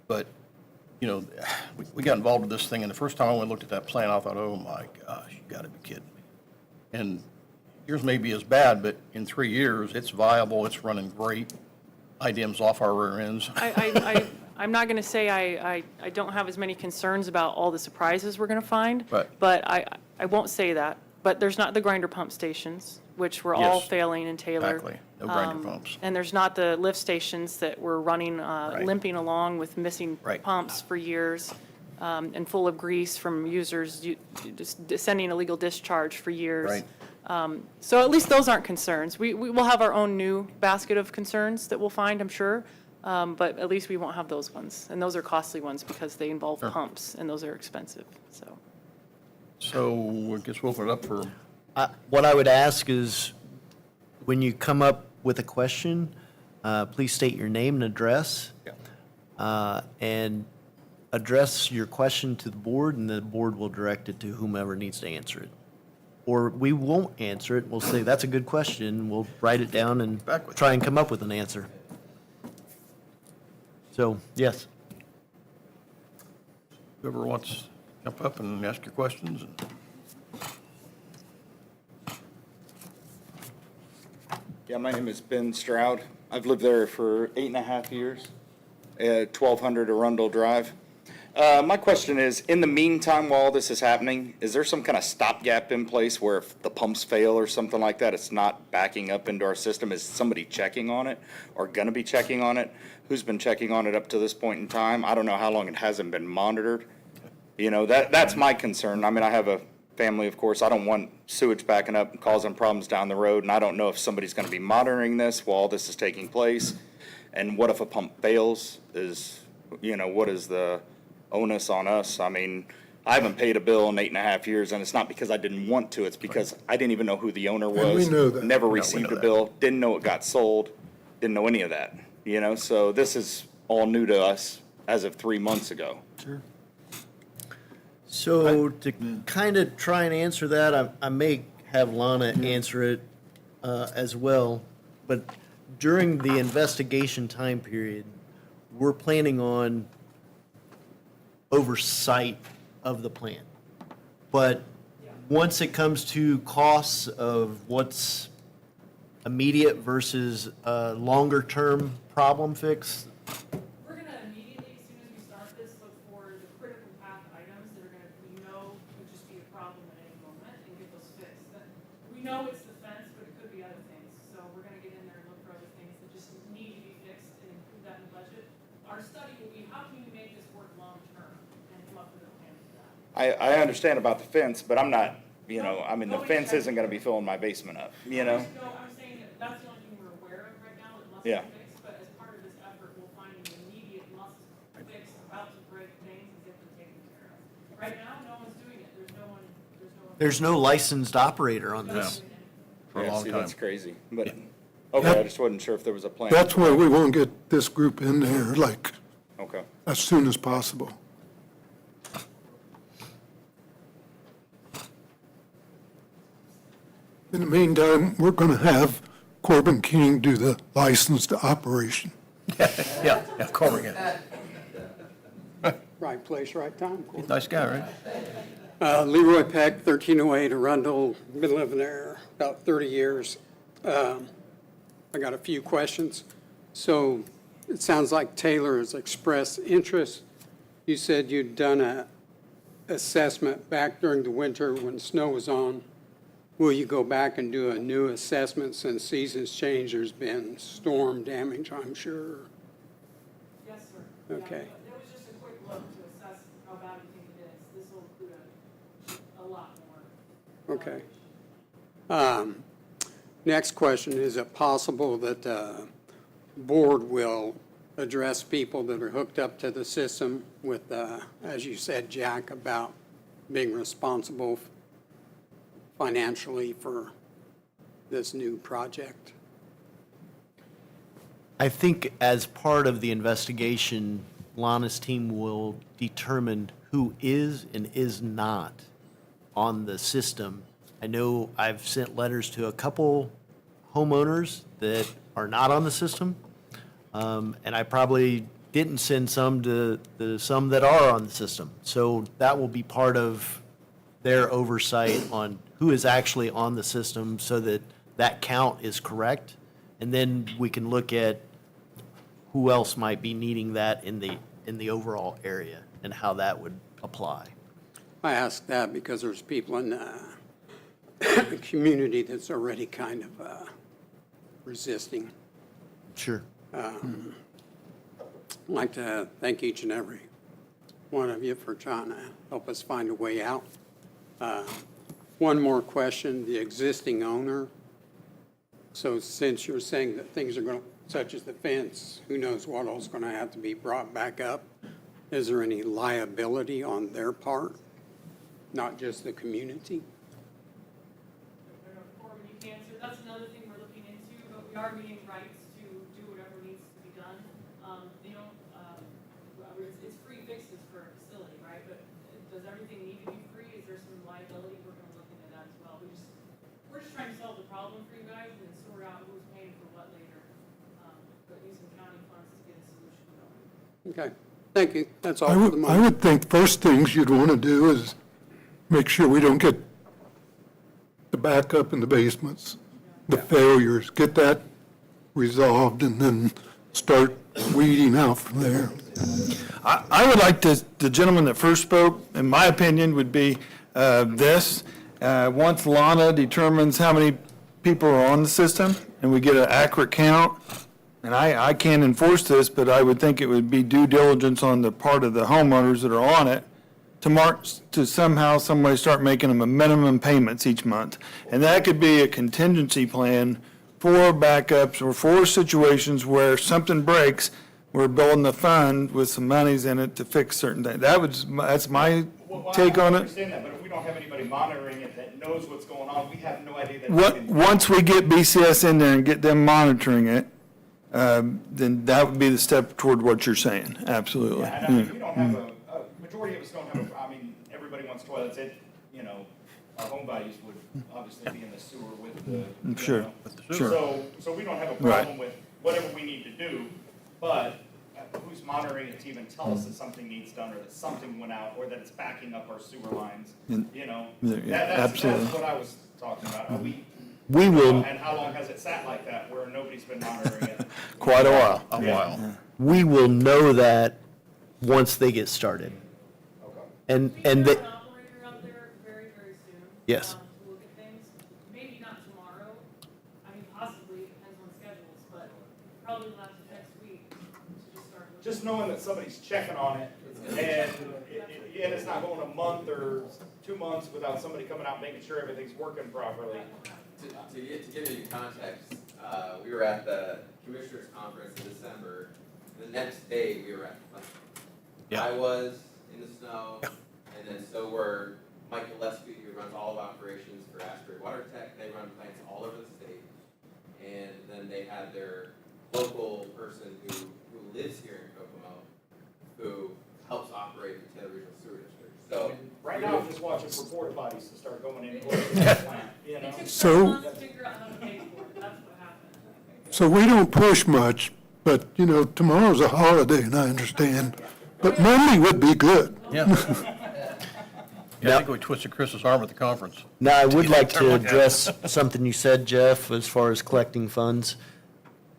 But, you know, we got involved with this thing, and the first time I went and looked at that plant, I thought, oh my gosh, you gotta be kidding me. And yours may be as bad, but in 3 years, it's viable, it's running great. IDM's off our rear ends. I'm not going to say I don't have as many concerns about all the surprises we're going to find. Right. But I won't say that. But there's not the grinder pump stations, which were all Yes. failing in Taylor. Exactly. No grinder pumps. And there's not the lift stations that were running, limping along with missing Right. pumps for years, and full of grease from users just sending illegal discharge for years. Right. So at least those aren't concerns. We will have our own new basket of concerns that we'll find, I'm sure, but at least we won't have those ones. And those are costly ones because they involve pumps, and those are expensive, so. So I guess we'll open it up for, What I would ask is, when you come up with a question, please state your name and address, and address your question to the board, and the board will direct it to whomever needs to answer it. Or we won't answer it, we'll say, that's a good question, we'll write it down and Back with try and come up with an answer. So, yes. whoever wants to jump up and ask your questions. Yeah, my name is Ben Stroud. I've lived there for 8.5 years at 1200 Arundel Drive. My question is, in the meantime, while all this is happening, is there some kind of stopgap in place where if the pumps fail or something like that, it's not backing up into our system? Is somebody checking on it or going to be checking on it? Who's been checking on it up to this point in time? I don't know how long it hasn't been monitored. You know, that's my concern. I mean, I have a family, of course. I don't want sewage backing up and causing problems down the road, and I don't know if somebody's going to be monitoring this while all this is taking place. And what if a pump fails? What is the onus on us? I mean, I haven't paid a bill in 8.5 years, and it's not because I didn't want to. It's because I didn't even know who the owner was. we know that. Never we received know a that. bill, didn't know it got sold, didn't know any of that, So this is all new to us as of 3 months ago. So to kind of try and answer that, I may have Lana answer it as well. But during the investigation time period, we're planning on oversight of the plant. But once it comes to costs of what's immediate versus a longer-term problem fix, We're going to immediately, as soon as we start this, look for the critical path items that are going to, we know could just be a problem at any moment and get those fixed. We know it's the fence, but it could be other things. So we're going to get in there and look for other things that just need to be fixed and include that in the budget. Our study will be, how can we make this work long-term and come up with a plan for that? I understand about the fence, but I'm not, the fence isn't gonna be filling my basement up, No, I'm saying that that's the only thing we're aware of right now that must Yeah. be fixed, but as part of this effort, we'll find an immediate must fix, about to break things and get them taken care of. Right now, no one's doing it, there's no one. there's no licensed operator on this. For a Yeah, long see, time. that's crazy, but, okay, I just wasn't sure if there was a plan. That's why we want to get this group in there, like, Okay. as soon as possible. In the meantime, we're going to have Corbin King do the licensed operation. Yeah, Corbin, Right place, right time. nice guy, right? Leroy Peck, 1308 Arundel, been living there about 30 years. I got a few questions. So it sounds like Taylor has expressed interest. You said you'd done a assessment back during the winter when snow was on. Will you go back and do a new assessment since seasons change? There's been storm damage, I'm sure. Yes, sir. Okay. It was just a quick look to assess how bad you think it is. This will include a lot more. Okay. Next question, is it possible that the board will address people that are hooked up to the system with, as you said, Jack, about being responsible financially for this new project? I think as part of the investigation, Lana's team will determine who is and is not on the system. I know I've sent letters to a couple homeowners that are not on the system. And I probably didn't send some to some that are on the system. So that will be part of their oversight on who is actually on the system so that that count is correct. And then we can look at who else might be needing that in the overall area and how that would apply. I ask that because there's people in the community that's already kind of resisting. Sure. I'd like to thank each and every one of you for trying to help us find a way out. One more question, the existing owner. So since you're saying that things are going to, such as the fence, who knows what all's going to have to be brought back up? Is there any liability on their part, not just the community? Corbin, you can answer. That's another thing we're looking into, but we are meeting rights to do whatever needs to be done. It's free fixes for a facility, right? But does everything need to be free? Is there some liability? We're gonna look into that as well. We're just trying to solve the problem for you guys and sort out who's paying for what later. But using county funds to get a solution going. Okay, thank you. That's all for the I moment. would think first things you'd want to do is make sure we don't get the backup in the basements, the failures, get that resolved, and then start weeding out from there. I would like to, the gentleman that first spoke, in my opinion, would be this. Once Lana determines how many people are on the system, and we get an accurate count, and I can't enforce this, but I would think it would be due diligence on the part of the homeowners that are on it to somehow somebody start making them a minimum payments each month. And that could be a contingency plan for backups or for situations where something breaks, we're building a fund with some monies in it to fix certain things. That's my take on I it. understand that, but if we don't have anybody monitoring it that knows what's going on, we have no idea that. Once we get BCS in there and get them monitoring it, then that would be the step toward what you're saying, absolutely. Yeah, and I mean, we don't have a majority of us don't have I mean, everybody wants toilets, our home values would obviously be in the sewer with the. Sure, sure. So we don't have a Right. problem with whatever we need to do, but who's monitoring it to even tell us that something needs done, or that something went out, or that it's backing up our sewer lines, Yeah, That's absolutely. what I was talking about. We will, And how long has it sat like that where nobody's been monitoring it? Quite a while. A while. we will know that once they get started. And We the, have an operator out there very, very soon. Yes. To look at things. Maybe not tomorrow. I mean, possibly, it depends on schedules, but probably not next week to just start looking. Just knowing that somebody's checking on it, and it's not going a month or 2 months without somebody coming out and making sure everything's working properly. To give you context, we were at the Commissioners Conference in December. The next day, we were at the festival. Yeah. I was in the snow, and then so were Mike Gillespie, who runs all of operations for Asbury Water Tech. They run plants all over the state. And then they had their local person who lives here in Kokomo, who helps operate the Taylor Regional Sewer District. So Right now, I'm just watching for porta potties to start going in the plant, It took 7 So- months to figure out how to pay for it. That's what happened. So we don't push much, but, tomorrow's a holiday, and I understand. But Monday would be good. Yeah. Yeah, I think we twisted Chris's arm at the conference. now I would like to Look at it. address something you said, Jeff, as far as collecting funds.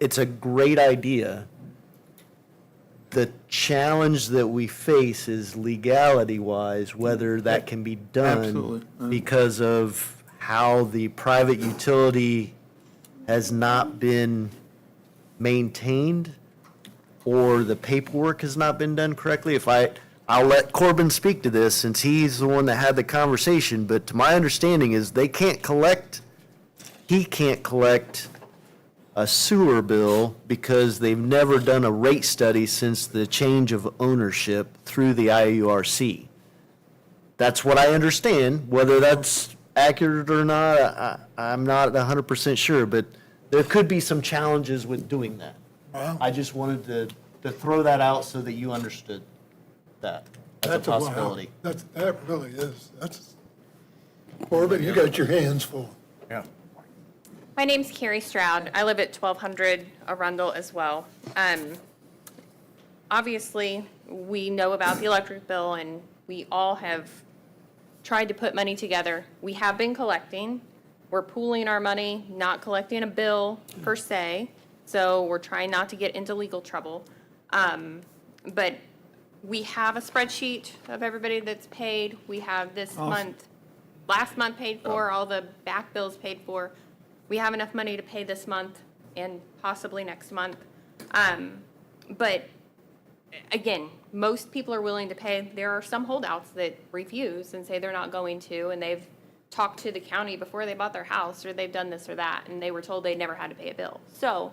It's a great idea. The challenge that we face is legality-wise, whether that can be done Absolutely. because of how the private utility has not been maintained or the paperwork has not been done correctly. I'll let Corbin speak to this since he's the one that had the conversation, but to my understanding is he can't collect a sewer bill because they've never done a rate study since the change of ownership through the IURC. That's what I understand. Whether that's accurate or not, I'm not 100% sure, but there could be some challenges with doing that. I just wanted to throw that out so that you understood that as a That's wow. possibility. That really is, Corbin, you got your hands full. Yeah. My name's Carrie Stroud. I live at 1200 Arundel as well. Obviously, we know about the electric bill, and we all have tried to put money together. We have been collecting. We're pooling our money, not collecting a bill per se, so we're trying not to get into legal trouble. But we have a spreadsheet of everybody that's paid. We have this month, last month paid for, all the back bills paid for. We have enough money to pay this month and possibly next month. But again, most people are willing to pay. There are some holdouts that refuse and say they're not going to, and they've talked to the county before they bought their house, or they've done this or that, and they were told they never had to pay a bill. So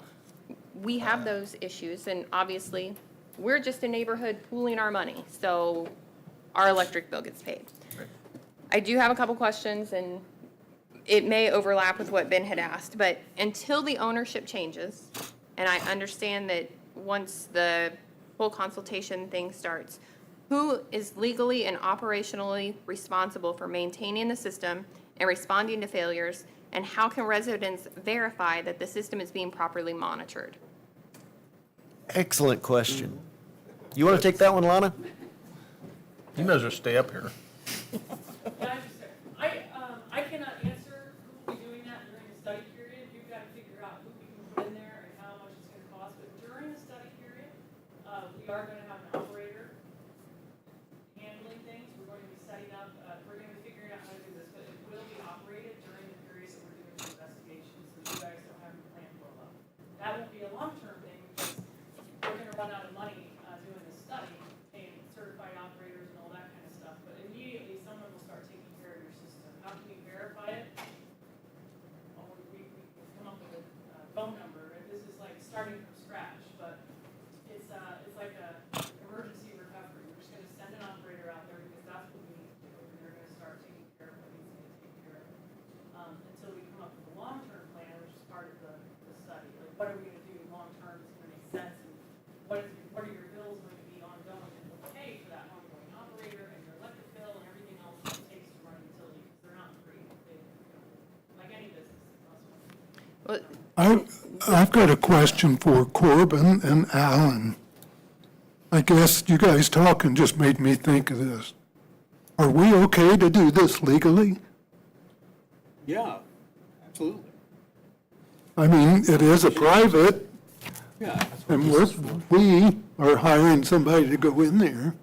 we have those issues, and obviously, we're just a neighborhood pooling our money, so our electric bill gets paid. I do have a couple questions, and it may overlap with what Ben had asked, but until the ownership changes, and I understand that once the whole consultation thing starts, who is legally and operationally responsible for maintaining the system and responding to failures, and how can residents verify that the system is being properly monitored? Excellent question. You want to take that one, Lana? You might as well stay up here. I cannot answer who will be doing that during the study period. You've got to figure out who we can put in there and how much it's going to cost. But during the study period, we are going to have an operator handling things. We're going to be setting up, we're going to be figuring out how to do this, but it will be operated during the periods that we're doing the investigation, so you guys don't have to plan for it. That won't be a long-term thing because we're going to run out of money doing this study, paying certified operators and all that kind of stuff. But immediately, someone will start taking care of your system. How can we verify it? Well, we come up with a phone number, and this is like starting from scratch, but it's like a emergency recovery. We're just gonna send an operator out there because that's what we need to do, and they're gonna start taking care of what needs to be taken care of. Until we come up with a long-term plan, which is part of the study. Like, what are we gonna do long-term that's gonna make sense, and what are your bills going to be ongoing, and we'll pay for that ongoing operator and your electric bill and everything else that it takes to run a utility, because they're not free. Like any business, it costs money. I've got a question for Corbin and Alan. I guess you guys talking just made me think of this. Are we okay to do this legally? Yeah, absolutely. I mean, it is a private, Yeah. and we are hiring somebody to go in there.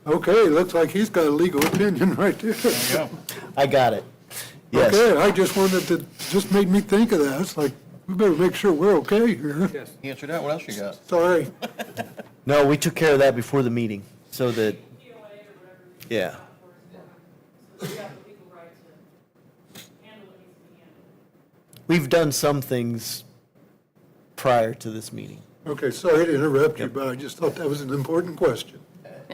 Okay, looks like he's got a legal opinion right there. I got it. Yes. Okay, I just wanted to, just made me think of that. It's like, we better make sure we're okay here. Yes. Answer that, what else you got? Sorry. No, we took care of that before the meeting, so that, yeah. So you have the legal right to handle what needs to be handled. We've done some things prior to this meeting. Okay, sorry to interrupt you, but I just thought that was an important question.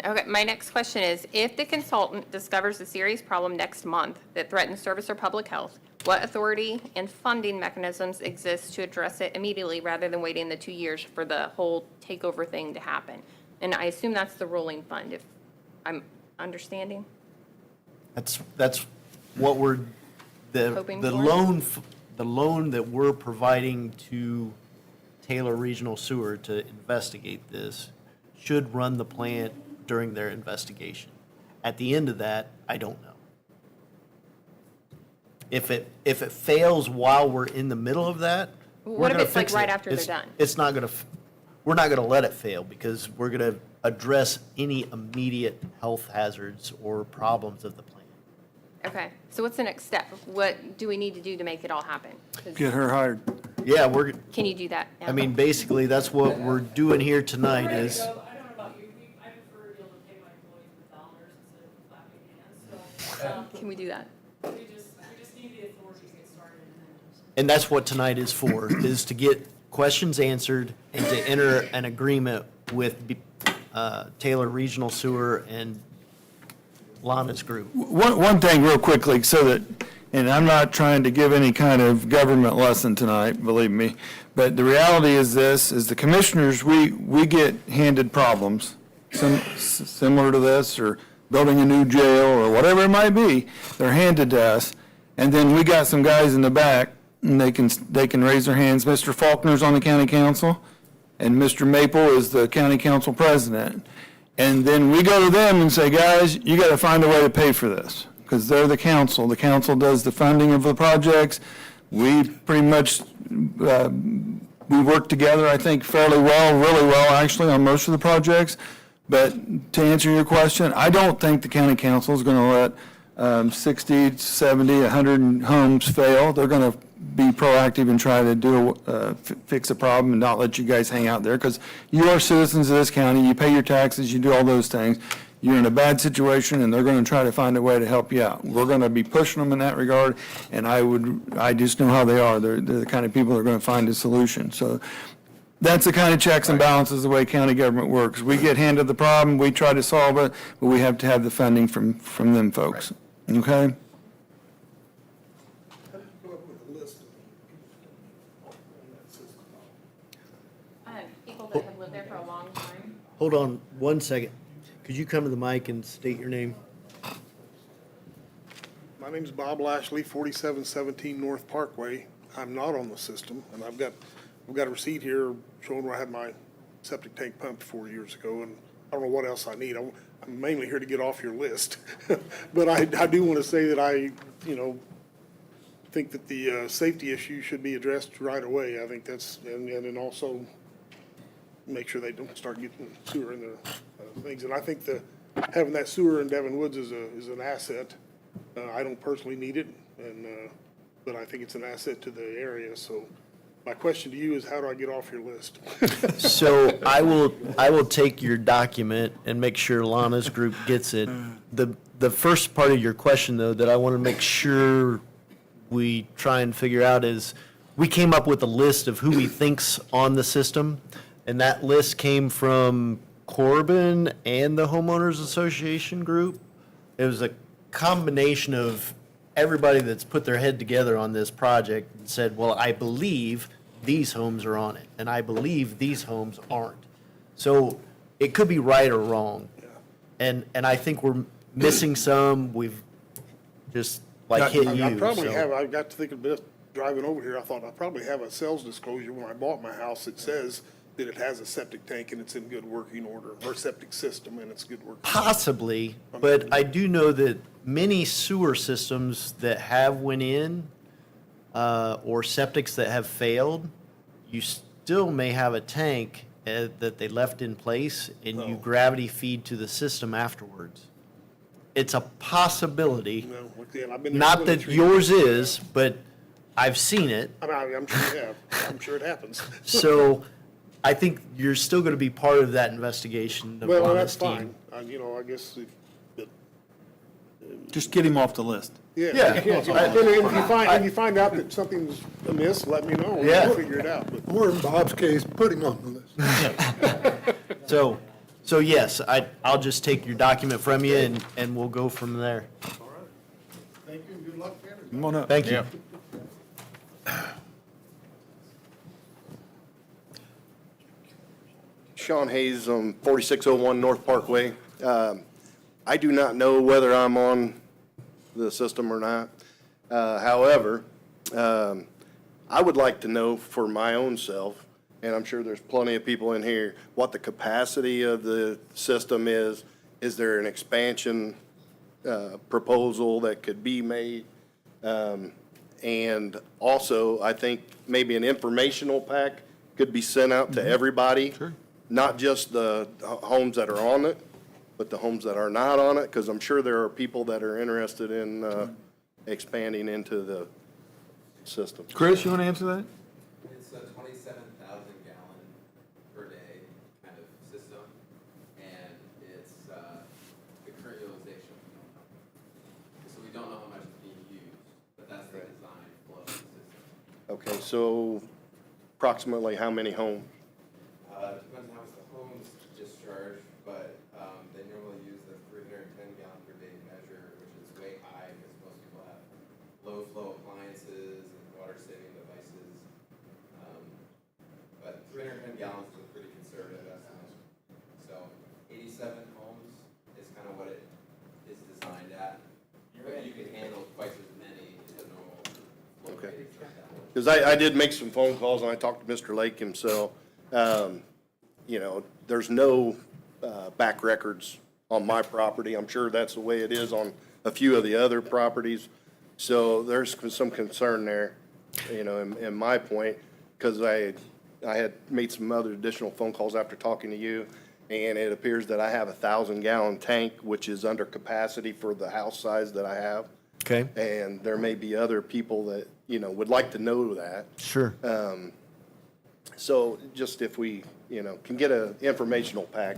Okay, my next question is, if the consultant discovers a serious problem next month that threatens service or public health, what authority and funding mechanisms exist to address it immediately rather than waiting the 2 years for the whole takeover thing to happen? And I assume that's the rolling fund, if I'm understanding? That's what we're, Hoping the for? loan that we're providing to Taylor Regional Sewer to investigate this should run the plant during their investigation. At the end of that, I don't know. If it fails while we're in the middle of that, we're What if gonna it's like fix right it. after they're done? It's not gonna, we're not gonna let it fail because we're gonna address any immediate health hazards or problems of the plant. Okay, so what's the next step? What do we need to do to make it all happen? 'Cause Get her hired. Yeah, Can you do that now? I mean, basically, that's what we're doing here tonight Ready to is, go. I don't know about you, I prefer to be able to pay my employees with dollars instead of clapping hands, so, Can we do that? we just need the authority to get started and then. and that's what tonight is for, is to get questions answered and to enter an agreement with Taylor Regional Sewer and Lana's group. One thing real quickly, so that, and I'm not trying to give any kind of government lesson tonight, believe me, but the reality is this, is the commissioners, we get handed problems similar to this, or building a new jail, or whatever it might be, they're handed to us, and then we got some guys in the back and they can raise their hands. Mr. Faulkner's on the county council, and Mr. Maple is the county council president. And then we go to them and say, guys, you got to find a way to pay for this, because they're the council. The council does the funding of the projects. We pretty much, we work together, I think, fairly well, really well, actually, on most of the projects. But to answer your question, I don't think the county council is going to let 60, 70, 100 homes fail. They're going to be proactive and try to fix the problem and not let you guys hang out there, because you are citizens of this county, you pay your taxes, you do all those things. You're in a bad situation, and they're going to try to find a way to help you out. We're going to be pushing them in that regard, and I just know how they are. They're the kind of people that are going to find a solution. So that's the kind of checks and balances, the way county government works. We get handed the problem, we try to solve it, but we have to have the funding from them folks. Okay? People that have lived there for a long time. Hold on one second. Could you come to the mic and state your name? My name's Bob Lashley, 4717 North Parkway. I'm not on the system, and I've got a receipt here showing where I had my septic tank pumped 4 years ago, and I don't know what else I need. I'm mainly here to get off your list. But I do want to say that I think that the safety issue should be addressed right away. I think that's, and then also make sure they don't start getting sewer in the things. And I think having that sewer in Devon Woods is an asset. I don't personally need it, but I think it's an asset to the area. So my question to you is, how do I get off your list? So I will take your document and make sure Lana's group gets it. The first part of your question, though, that I want to make sure we try and figure out is, we came up with a list of who we think's on the system, and that list came from Corbin and the Homeowners Association group. It was a combination of everybody that's put their head together on this project and said, well, I believe these homes are on it, and I believe these homes aren't. So it could be right or wrong. And I think we're missing some. We've just hit you. I probably so. have, I got to thinking about driving over here, I thought I probably have a sales disclosure when I bought my house that says that it has a septic tank and it's in good working order, or septic system and it's good working. Possibly, but I do know that many sewer systems that have went in, or septics that have failed, you still may have a tank that they left in place, and you gravity feed to the system afterwards. It's a possibility. Not that yours is, but I've seen it. I'm sure you have. I'm sure it happens. So I think you're still going to be part of that investigation. of Well, Lana's that's team. fine. I guess Just get him off the list. Yeah. Yeah. If you find out that something's amiss, let me know. Yeah. We'll figure it out. But Or in Bob's case, put him on the list. So yes, I'll just take your document from you and we'll go from there. thank you and good luck, Tanner. Come on up. Thank you. Sean Hayes, 4601 North Parkway. I do not know whether I'm on the system or not. However, I would like to know for my own self, and I'm sure there's plenty of people in here, what the capacity of the system is. Is there an expansion proposal that could be made? And also, I think maybe an informational pack could be sent out to everybody. Sure. Not just the homes that are on it, but the homes that are not on it, because I'm sure there are people that are interested in expanding into the system. Chris, you want to answer that? It's a 27,000 gallon per day kind of system, and it's the current utilization we don't know. So we don't know how much is being used, but that's the design flow of the system. Okay, so approximately how many homes? Depends on how much the homes discharge, but they normally use the 310 gallon per day measure, which is way high because most people have low flow appliances and water saving devices. But 310 gallons is a pretty conservative estimate. So 87 homes is kind of what it is designed at. But you can handle twice as many in the normal flow rates like that. because I did make some phone calls and I talked to Mr. Lake himself. You know, there's no back records on my property. I'm sure that's the way it is on a few of the other properties. So there's some concern there, you know, in my point, because I had made some other additional phone calls after talking to you, and it appears that I have a 1,000-gallon tank, which is under capacity for the house size that I have. Okay. And there may be other people that, you know, would like to know that. Sure. So just if we, you know, can get an informational pack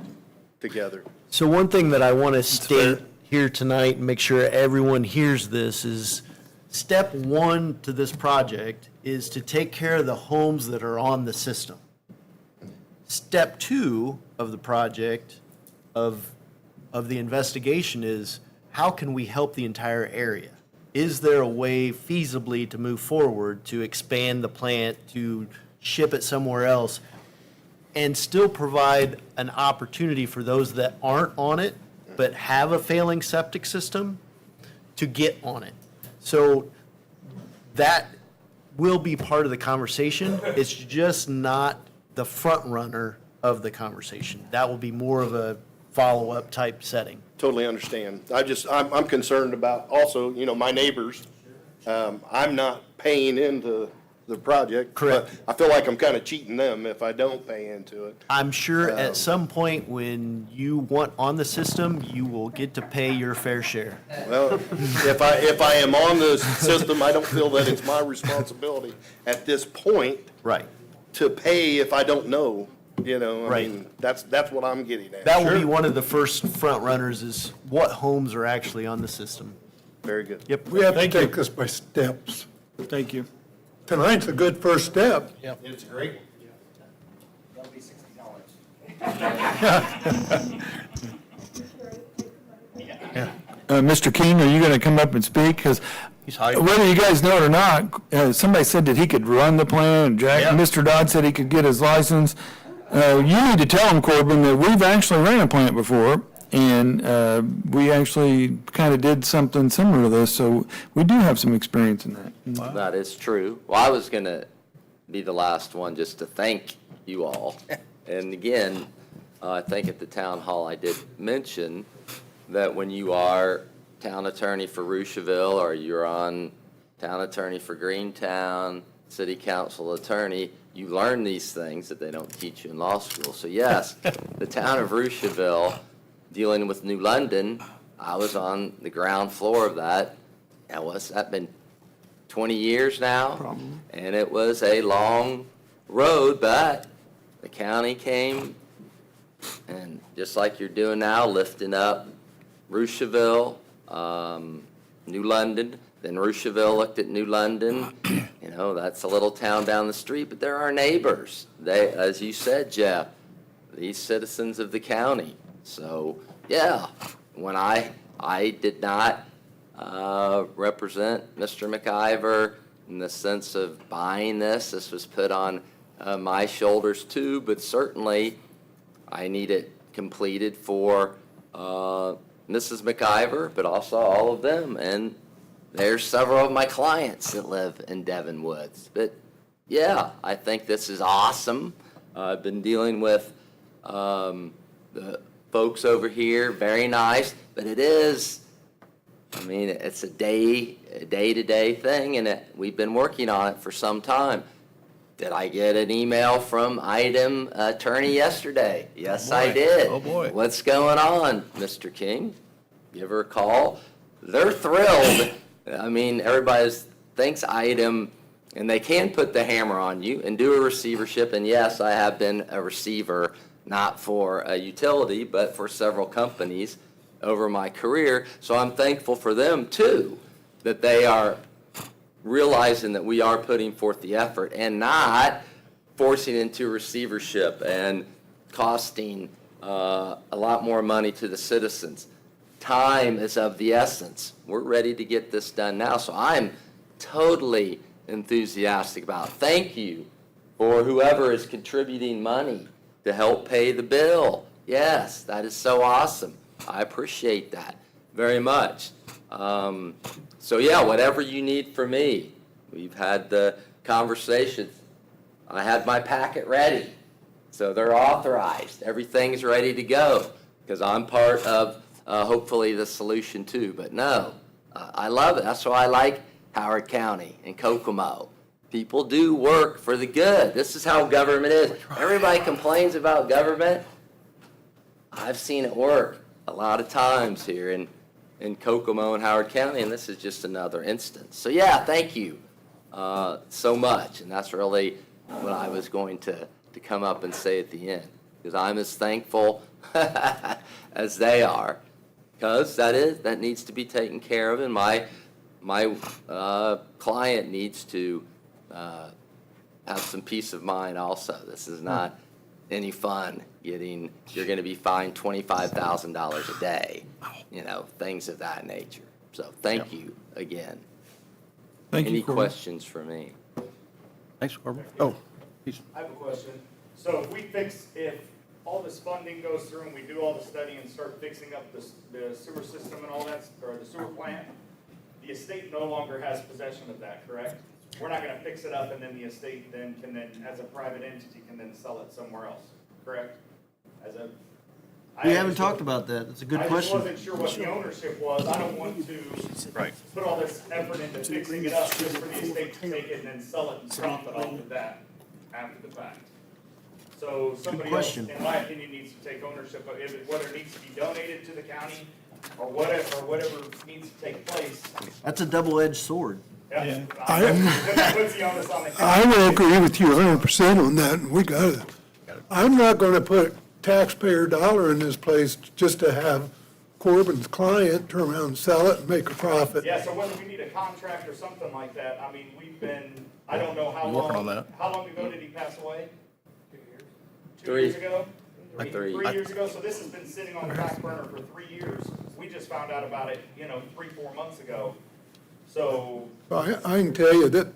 together. So one thing that I want to state here tonight and make sure everyone hears this is step one to this project is to take care of the homes that are on the system. Step two of the project of the investigation is how can we help the entire area? Is there a way feasibly to move forward to expand the plant, to ship it somewhere else, and still provide an opportunity for those that aren't on it but have a failing septic system to get on it? So that will be part of the conversation. It's just not the front runner of the conversation. That will be more of a follow-up type setting. Totally understand. I'm concerned about also, you know, my neighbors. I'm not paying into the project. Correct. But I feel like I'm kind of cheating them if I don't pay into it. I'm sure at some point when you want on the system, you will get to pay your fair share. Well, if I am on the system, I don't feel that it's my responsibility at this point Right. to pay if I don't know, you know. I Right. mean, that's what I'm getting at. That will be one of the first front runners is what homes are actually on the system. Very good. Yep. We have to take this by steps. Thank you. Tonight's a good first step. It's great. Mr. King, are you going to come up and speak? Because whether you guys know it or not, somebody said that he could run the plant. Mr. Dodd said he could get his license. You need to tell him, Corbin, that we've actually ran a plant before, and we actually kind of did something similar to this, so we do have some experience in that. That is true. Well, I was going to be the last one just to thank you all. And again, I think at the town hall I did mention that when you are town attorney for Rocheville or you're on town attorney for Greentown, city council attorney, you learn these things that they don't teach you in law school. So yes, the town of Rocheville, dealing with New London, I was on the ground floor of that. And what's that been, 20 years now? Probably. And it was a long road, but the county came and just like you're doing now, lifting up Rocheville, New London, then Rocheville looked at New London. You know, that's a little town down the street, but they're our neighbors. They, as you said, Jeff, these citizens of the county. So, yeah, when I did not represent Mr. McIver in the sense of buying this. This was put on my shoulders too, but certainly I need it completed for Mrs. McIver, but also all of them. And there's several of my clients that live in Devon Woods. But yeah, I think this is awesome. I've been dealing with the folks over here, very nice, but it is, I mean, it's a day-to-day thing, and we've been working on it for some time. Did I get an email from Item attorney yesterday? Yes, I did. Oh, boy. What's going on, Mr. King? Give her a call. They're thrilled. I mean, everybody thinks Item, and they can put the hammer on you and do a receivership. And yes, I have been a receiver, not for a utility, but for several companies over my career. So I'm thankful for them, too, that they are realizing that we are putting forth the effort and not forcing into receivership and costing a lot more money to the citizens. Time is of the essence. We're ready to get this done now, so I'm totally enthusiastic about it. Thank you for whoever is contributing money to help pay the bill. Yes, that is so awesome. I appreciate that very much. So yeah, whatever you need from me. We've had the conversations. I had my packet ready, so they're authorized. Everything's ready to go, because I'm part of, hopefully, the solution too. But no, I love it. That's why I like Howard County and Kokomo. People do work for the good. This is how government is. Everybody complains about government. I've seen it work a lot of times here in Kokomo and Howard County, and this is just another instance. So yeah, thank you so much. And that's really what I was going to come up and say at the end, because I'm as thankful as they are, because that needs to be taken care of, and my client needs to have some peace of mind also. This is not any fun you're going to be fined $25,000 a day, things of that nature. So thank you again. Thank you, Any Corbin. questions for me? Thanks, Corbin. Oh, please. I have a question. So if all this funding goes through and we do all the study and start fixing up the sewer system and all that, or the sewer plant, the estate no longer has possession of that, correct? We're not gonna fix it up and then the estate can as a private entity, can then sell it somewhere else, correct? We haven't talked about that. It's a good I just question. wasn't sure what the ownership was. I don't want to put all this effort into fixing it up just for the estate to take it and then sell it and profit off of that after the fact. So somebody else, in my opinion, needs to take ownership of it, whether it needs to be donated to the county or whatever needs to take place. That's a double-edged sword. Yeah. I will agree with you 100% on that, and we got it. I'm not going to put taxpayer dollar in this place just to have Corbin's client turn around and sell it and make a profit. Yeah, so whether we need a contract or something like that, I mean, I don't know how long. Working on that. How long ago did he pass away? 2 3. years ago? Like 3 years ago, so this has been sitting on the back burner for 3 years. We just found out about it, 3-4 months ago. So, I can tell you that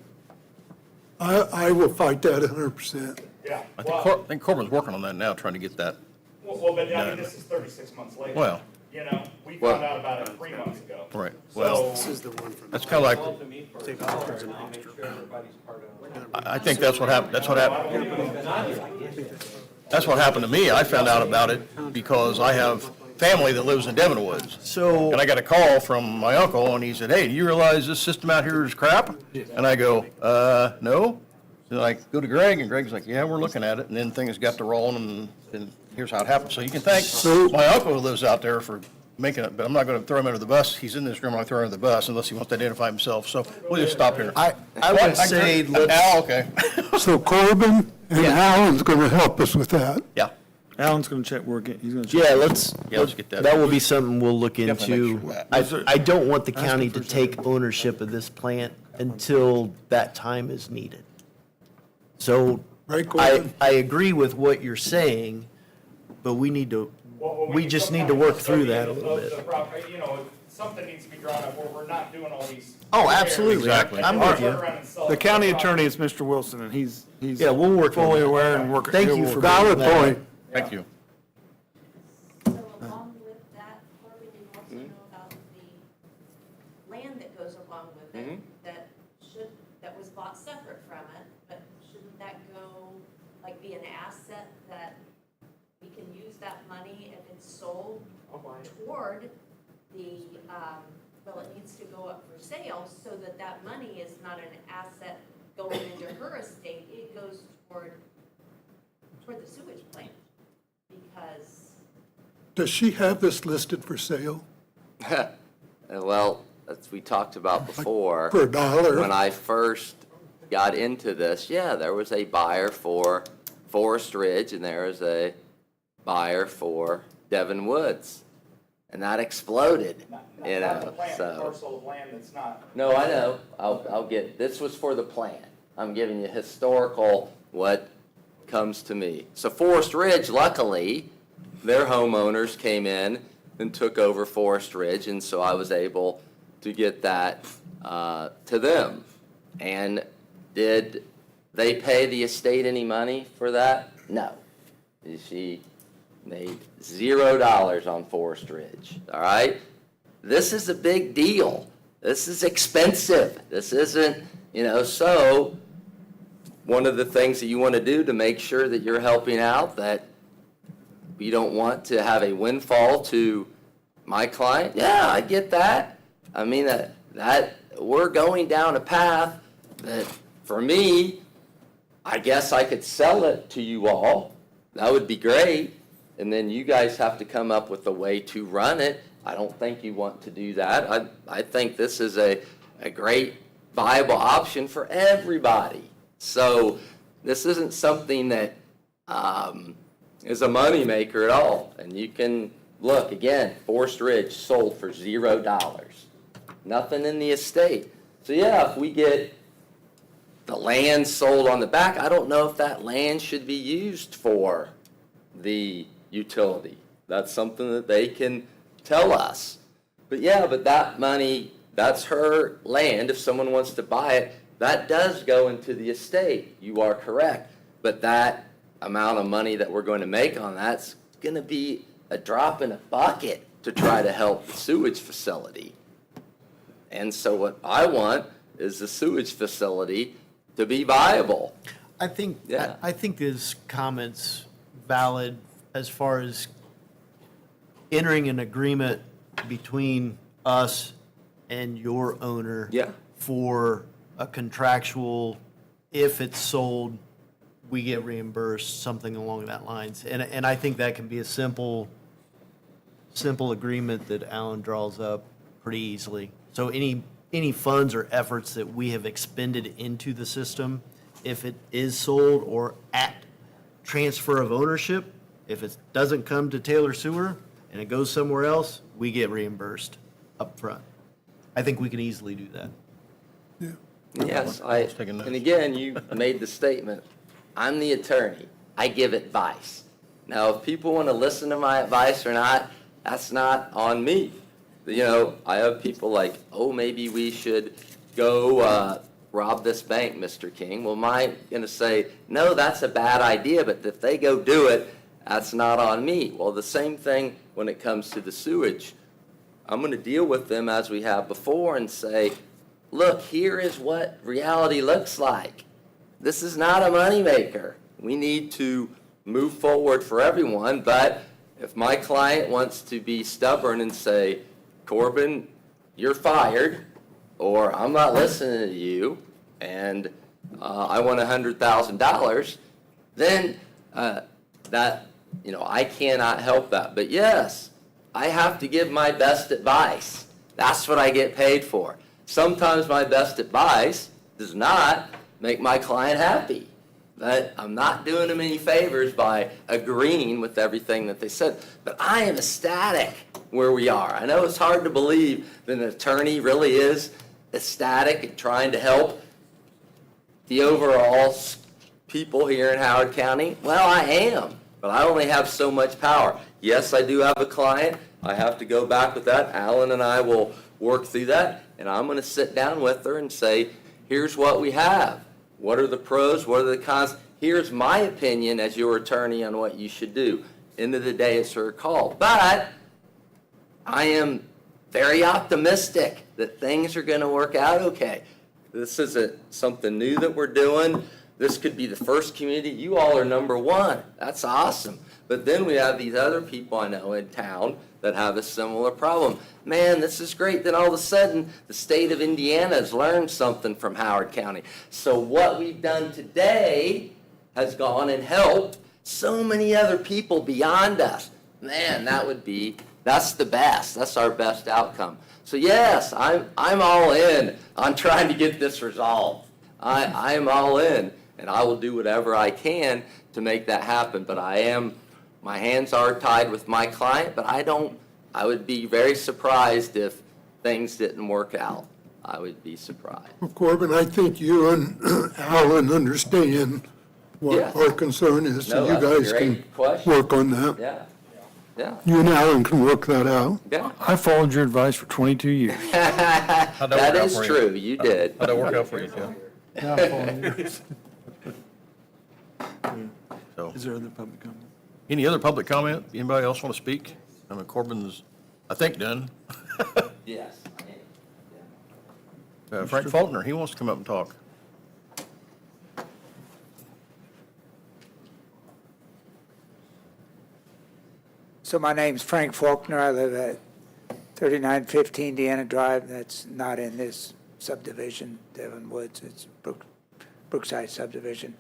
I will fight that 100%. yeah. I think Corbin's working on that now, trying to get that. Well, but I mean, this is 36 months later. Well. We found out about it 3 months ago. Right. Well, So, that's kind of like, I think that's what happened. That's what happened to me. I found out about it because I have family that lives in Devon Woods. So, And I got a call from my uncle, and he said, "Hey, do you realize this system out here is crap?" And I go, no. And I go to Greg, and Greg's like, "Yeah, we're looking at it." And then things got to rolling, and here's how it happened. So you can thank my uncle who lives out there for making it, but I'm not going to throw him under the bus. He's in this room, I'll throw him under the bus unless he wants to identify himself. So we'll just stop here. I would say let's. Okay. So Corbin and Alan's going to help us with that. Yeah. Alan's gonna check he's gonna check. Yeah, let's get that. That will be something we'll look Definitely into. make sure I don't want the county to take ownership of this plant until that time is needed. So Right, Corbin? I agree with what you're saying, but we need to, we just need to work through that a little bit. Something needs to be drawn up where we're not doing all these. Oh, absolutely. Exactly. I'm with you. The county attorney is Mr. Wilson, and he's Yeah, we'll work on fully that. aware and working. Thank you for Valid bringing that up. point. Thank you. So along with that, Corbin, you also know about the land that goes along with it, that was bought separate from it, but shouldn't that go, be an asset that we can use that money if it's sold toward the, it needs to go up for sale so that money is not an asset going into her estate, it goes toward the sewage plant, because Does she have this listed for sale? Well, as we talked about before. For $1? When I first got into this, there was a buyer for Forest Ridge and there was a buyer for Devon Woods. And that exploded, Not the plant, the so. parcel of land that's not. No, I know. I'll get, this was for the plan. I'm giving you historical, what comes to me. So Forest Ridge, luckily, their homeowners came in and took over Forest Ridge, and so I was able to get that to them. And did they pay the estate any money for that? No. She made $0 on Forest Ridge, all right? This is a big deal. This is expensive. This isn't, so one of the things that you want to do to make sure that you're helping out, that we don't want to have a windfall to my client. Yeah, I get that. I mean, that we're going down a path that, for me, I guess I could sell it to you all. That would be great. And then you guys have to come up with a way to run it. I don't think you want to do that. I think this is a great viable option for everybody. So this isn't something that is a moneymaker at all. And you can, look, again, Forest Ridge sold for $0. Nothing in the estate. So yeah, if we get the land sold on the back, I don't know if that land should be used for the utility. That's something that they can tell us. But yeah, but that money, that's her land. If someone wants to buy it, that does go into the estate. You are correct. But that amount of money that we're going to make on that's going to be a drop in a bucket to try to help the sewage facility. And so what I want is the sewage facility to be viable. I think, Yeah. I think his comment's valid as far as entering an agreement between us and your owner. Yeah. For a contractual, if it's sold, we get reimbursed, something along that lines. And I think that can be a simple agreement that Alan draws up pretty easily. So any funds or efforts that we have expended into the system, if it is sold or at transfer of ownership, if it doesn't come to Taylor Sewer and it goes somewhere else, we get reimbursed up front. I think we can easily do that. Yes, and again, you made the statement, I'm the attorney, I give advice. Now, if people want to listen to my advice or not, that's not on me. You know, I have people like, oh, maybe we should go rob this bank, Mr. King. Well, am I going to say, no, that's a bad idea, but if they go do it, that's not on me. Well, the same thing when it comes to the sewage. I'm going to deal with them as we have before and say, look, here is what reality looks like. This is not a moneymaker. We need to move forward for everyone, but if my client wants to be stubborn and say, Corbin, you're fired, or I'm not listening to you, and I want $100,000, then that, I cannot help that. But yes, I have to give my best advice. That's what I get paid for. Sometimes my best advice does not make my client happy. But I'm not doing them any favors by agreeing with everything that they said. But I am ecstatic where we are. I know it's hard to believe that an attorney really is ecstatic and trying to help the overall people here in Howard County. Well, I am, but I only have so much power. Yes, I do have a client. I have to go back with that. Alan and I will work through that, and I'm going to sit down with her and say, here's what we have. What are the pros? What are the cons? Here's my opinion as your attorney on what you should do. End of the day, it's her call. But I am very optimistic that things are going to work out okay. This isn't something new that we're doing. This could be the first community. You all are number one. That's awesome. But then we have these other people I know in town that have a similar problem. Man, this is great. Then all of a sudden, the state of Indiana has learned something from Howard County. So what we've done today has gone and helped so many other people beyond us. Man, that's the best. That's our best outcome. So yes, I'm all in on trying to get this resolved. I'm all in, and I will do whatever I can to make that happen. But my hands are tied with my client, but I would be very surprised if things didn't work out. I would be surprised. Well, Corbin, I think you and Alan understand what Yes. our concern is, so No, you that's a guys can great question. work on that. Yeah. You and Alan can work that out. Yeah. I followed your advice for 22 years. That work out is for you? true. You did. How'd that work out for you, Joe? So, Is there other public comment? any other public comment? Anybody else want to speak? I mean, Corbin's, I think, done. Yes. Frank Faulkner, he wants to come up and talk. So my name's Frank Faulkner. I live at 3915 Deanna Drive. That's not in this subdivision, Devon Woods. It's Brookside subdivision.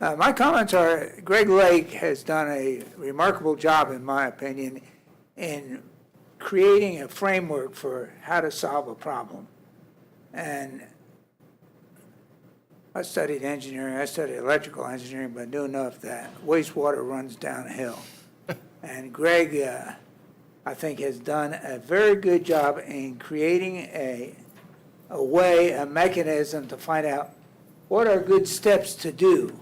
My comments are, Greg Lake has done a remarkable job, in my opinion, in creating a framework for how to solve a problem. And I studied engineering, I studied electrical engineering, but I knew enough that wastewater runs downhill. And Greg, I think, has done a very good job in creating a way, a mechanism to find out what are good steps to do.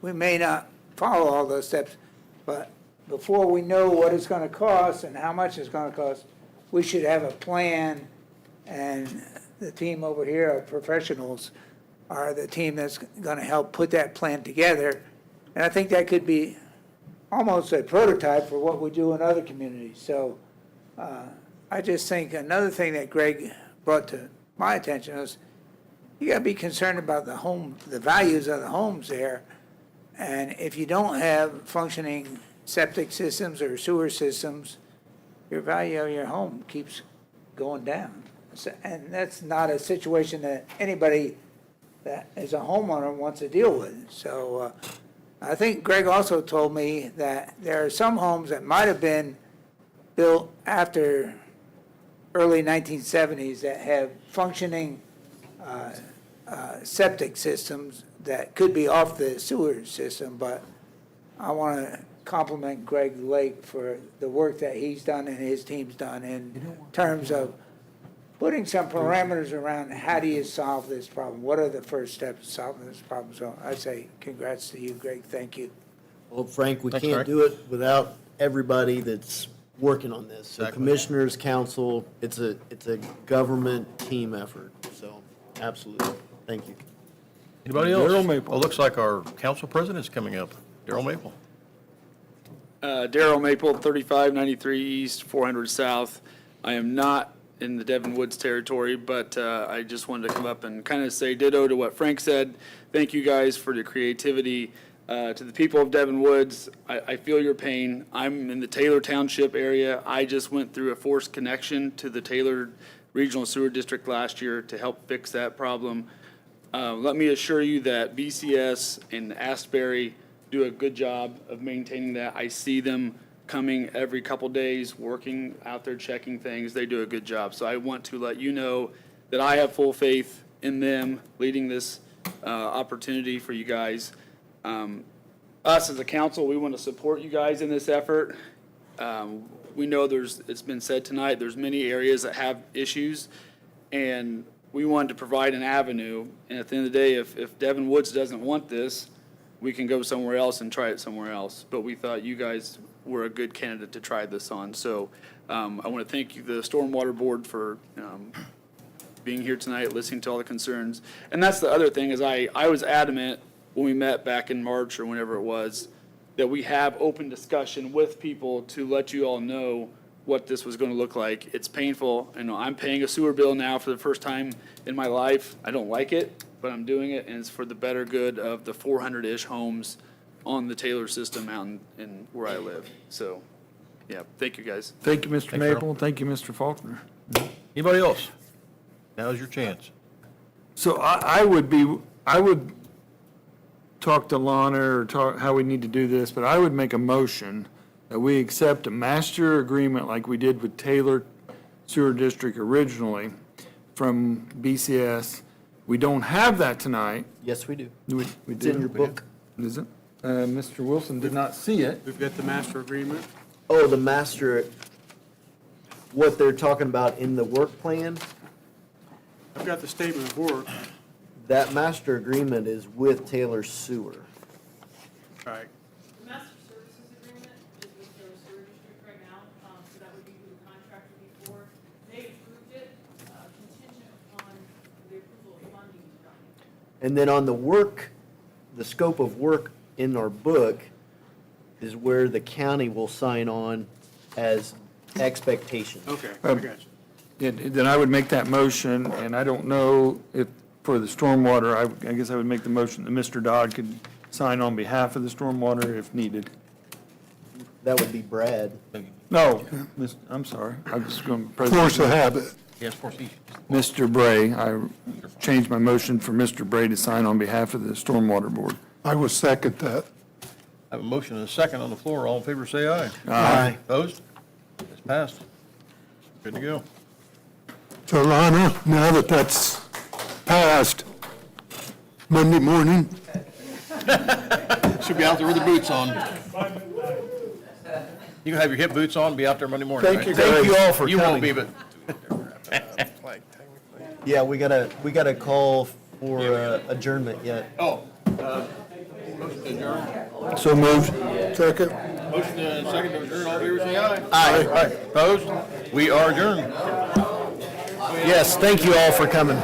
We may not follow all those steps, but before we know what it's going to cost and how much it's going to cost, we should have a plan. And the team over here, our professionals, are the team that's going to help put that plan together. And I think that could be almost a prototype for what we do in other communities. So I just think another thing that Greg brought to my attention is you got to be concerned about the values of the homes there. And if you don't have functioning septic systems or sewer systems, your value of your home keeps going down. And that's not a situation that anybody that is a homeowner wants to deal with. So I think Greg also told me that there are some homes that might have been built after early 1970s that have functioning septic systems that could be off the sewer system, but I want to compliment Greg Lake for the work that he's done and his team's done in terms of putting some parameters around how do you solve this problem? What are the first steps to solving this problem? So I say congrats to you, Greg. Thank you. Well, Frank, we Thanks, can't Frank. do it without everybody that's working on this. So Exactly. commissioners, council, it's a government team effort. So absolutely. Thank you. Anybody else? Darrell Maple. Well, it looks like our council president is coming up. Darrell Maple. Darrell Maple, 3593 East, 400 South. I am not in the Devon Woods territory, but I just wanted to come up and kind of say ditto to what Frank said. Thank you guys for the creativity. To the people of Devon Woods, I feel your pain. I'm in the Taylor Township area. I just went through a forced connection to the Taylor Regional Sewer District last year to help fix that problem. Let me assure you that BCS and Asbury do a good job of maintaining that. I see them coming every couple days, working out there, checking things. They do a good job. So I want to let you know that I have full faith in them leading this opportunity for you guys. Us as a council, we want to support you guys in this effort. We know it's been said tonight, there's many areas that have issues, and we wanted to provide an avenue. And at the end of the day, if Devon Woods doesn't want this, we can go somewhere else and try it somewhere else. But we thought you guys were a good candidate to try this on. So I want to thank you, the Stormwater Board, for being here tonight, listening to all the concerns. And that's the other thing is I was adamant when we met back in March or whenever it was, that we have open discussion with people to let you all know what this was going to look like. It's painful. I know I'm paying a sewer bill now for the first time in my life. I don't like it, but I'm doing it, and it's for the better good of the 400-ish homes on the Taylor system out in where I live. So, yeah, thank you, guys. Thank you, Mr. Thanks, Maple. Earl. Thank you, Mr. Faulkner. Anybody else? Now's your chance. So I would talk to Lana or talk how we need to do this, but I would make a motion that we accept a master agreement like we did with Taylor Sewer District originally from BCS. We don't have that tonight. Yes, we do. We It's in your book. Is it? Mr. Wilson did not see it. We've got the master agreement. Oh, the master, what they're talking about in the work plan, I've got the statement of work. that master agreement is with Taylor Sewer. Right. The master services agreement is with the sewer district right now, so that would be who the contract would be for. They approved it, contingent upon the approval of funding to run it. And then on the work, the scope of work in our book is where the county will sign on as expectations. Okay, I got you. Then I would make that motion, and I don't know if, for the stormwater, I guess I would make the motion that Mr. Dodd could sign on behalf of the stormwater if needed. That would be Brad. No, I'm sorry, I was going to. Force of habit. Yes, force each. Mr. Bray, I changed my motion for Mr. Bray to sign on behalf of the Stormwater Board. I will second that. I have a motion and a second on the floor. All in favor, say aye. Aye. Opposed? It's passed. Good to go. So Lana, now that that's passed, Monday morning, Should be out there with the boots on. You can have your hip boots on, be out there Monday morning, Thank right? you, guys. Thank you all for You won't coming. be, but Yeah, we gotta call for adjournment yet. Oh, motion to adjourn. So moved. second. Motion and second to adjourn. All in favor, say aye. Aye. Opposed? We are adjourned. Yes, thank you all for coming.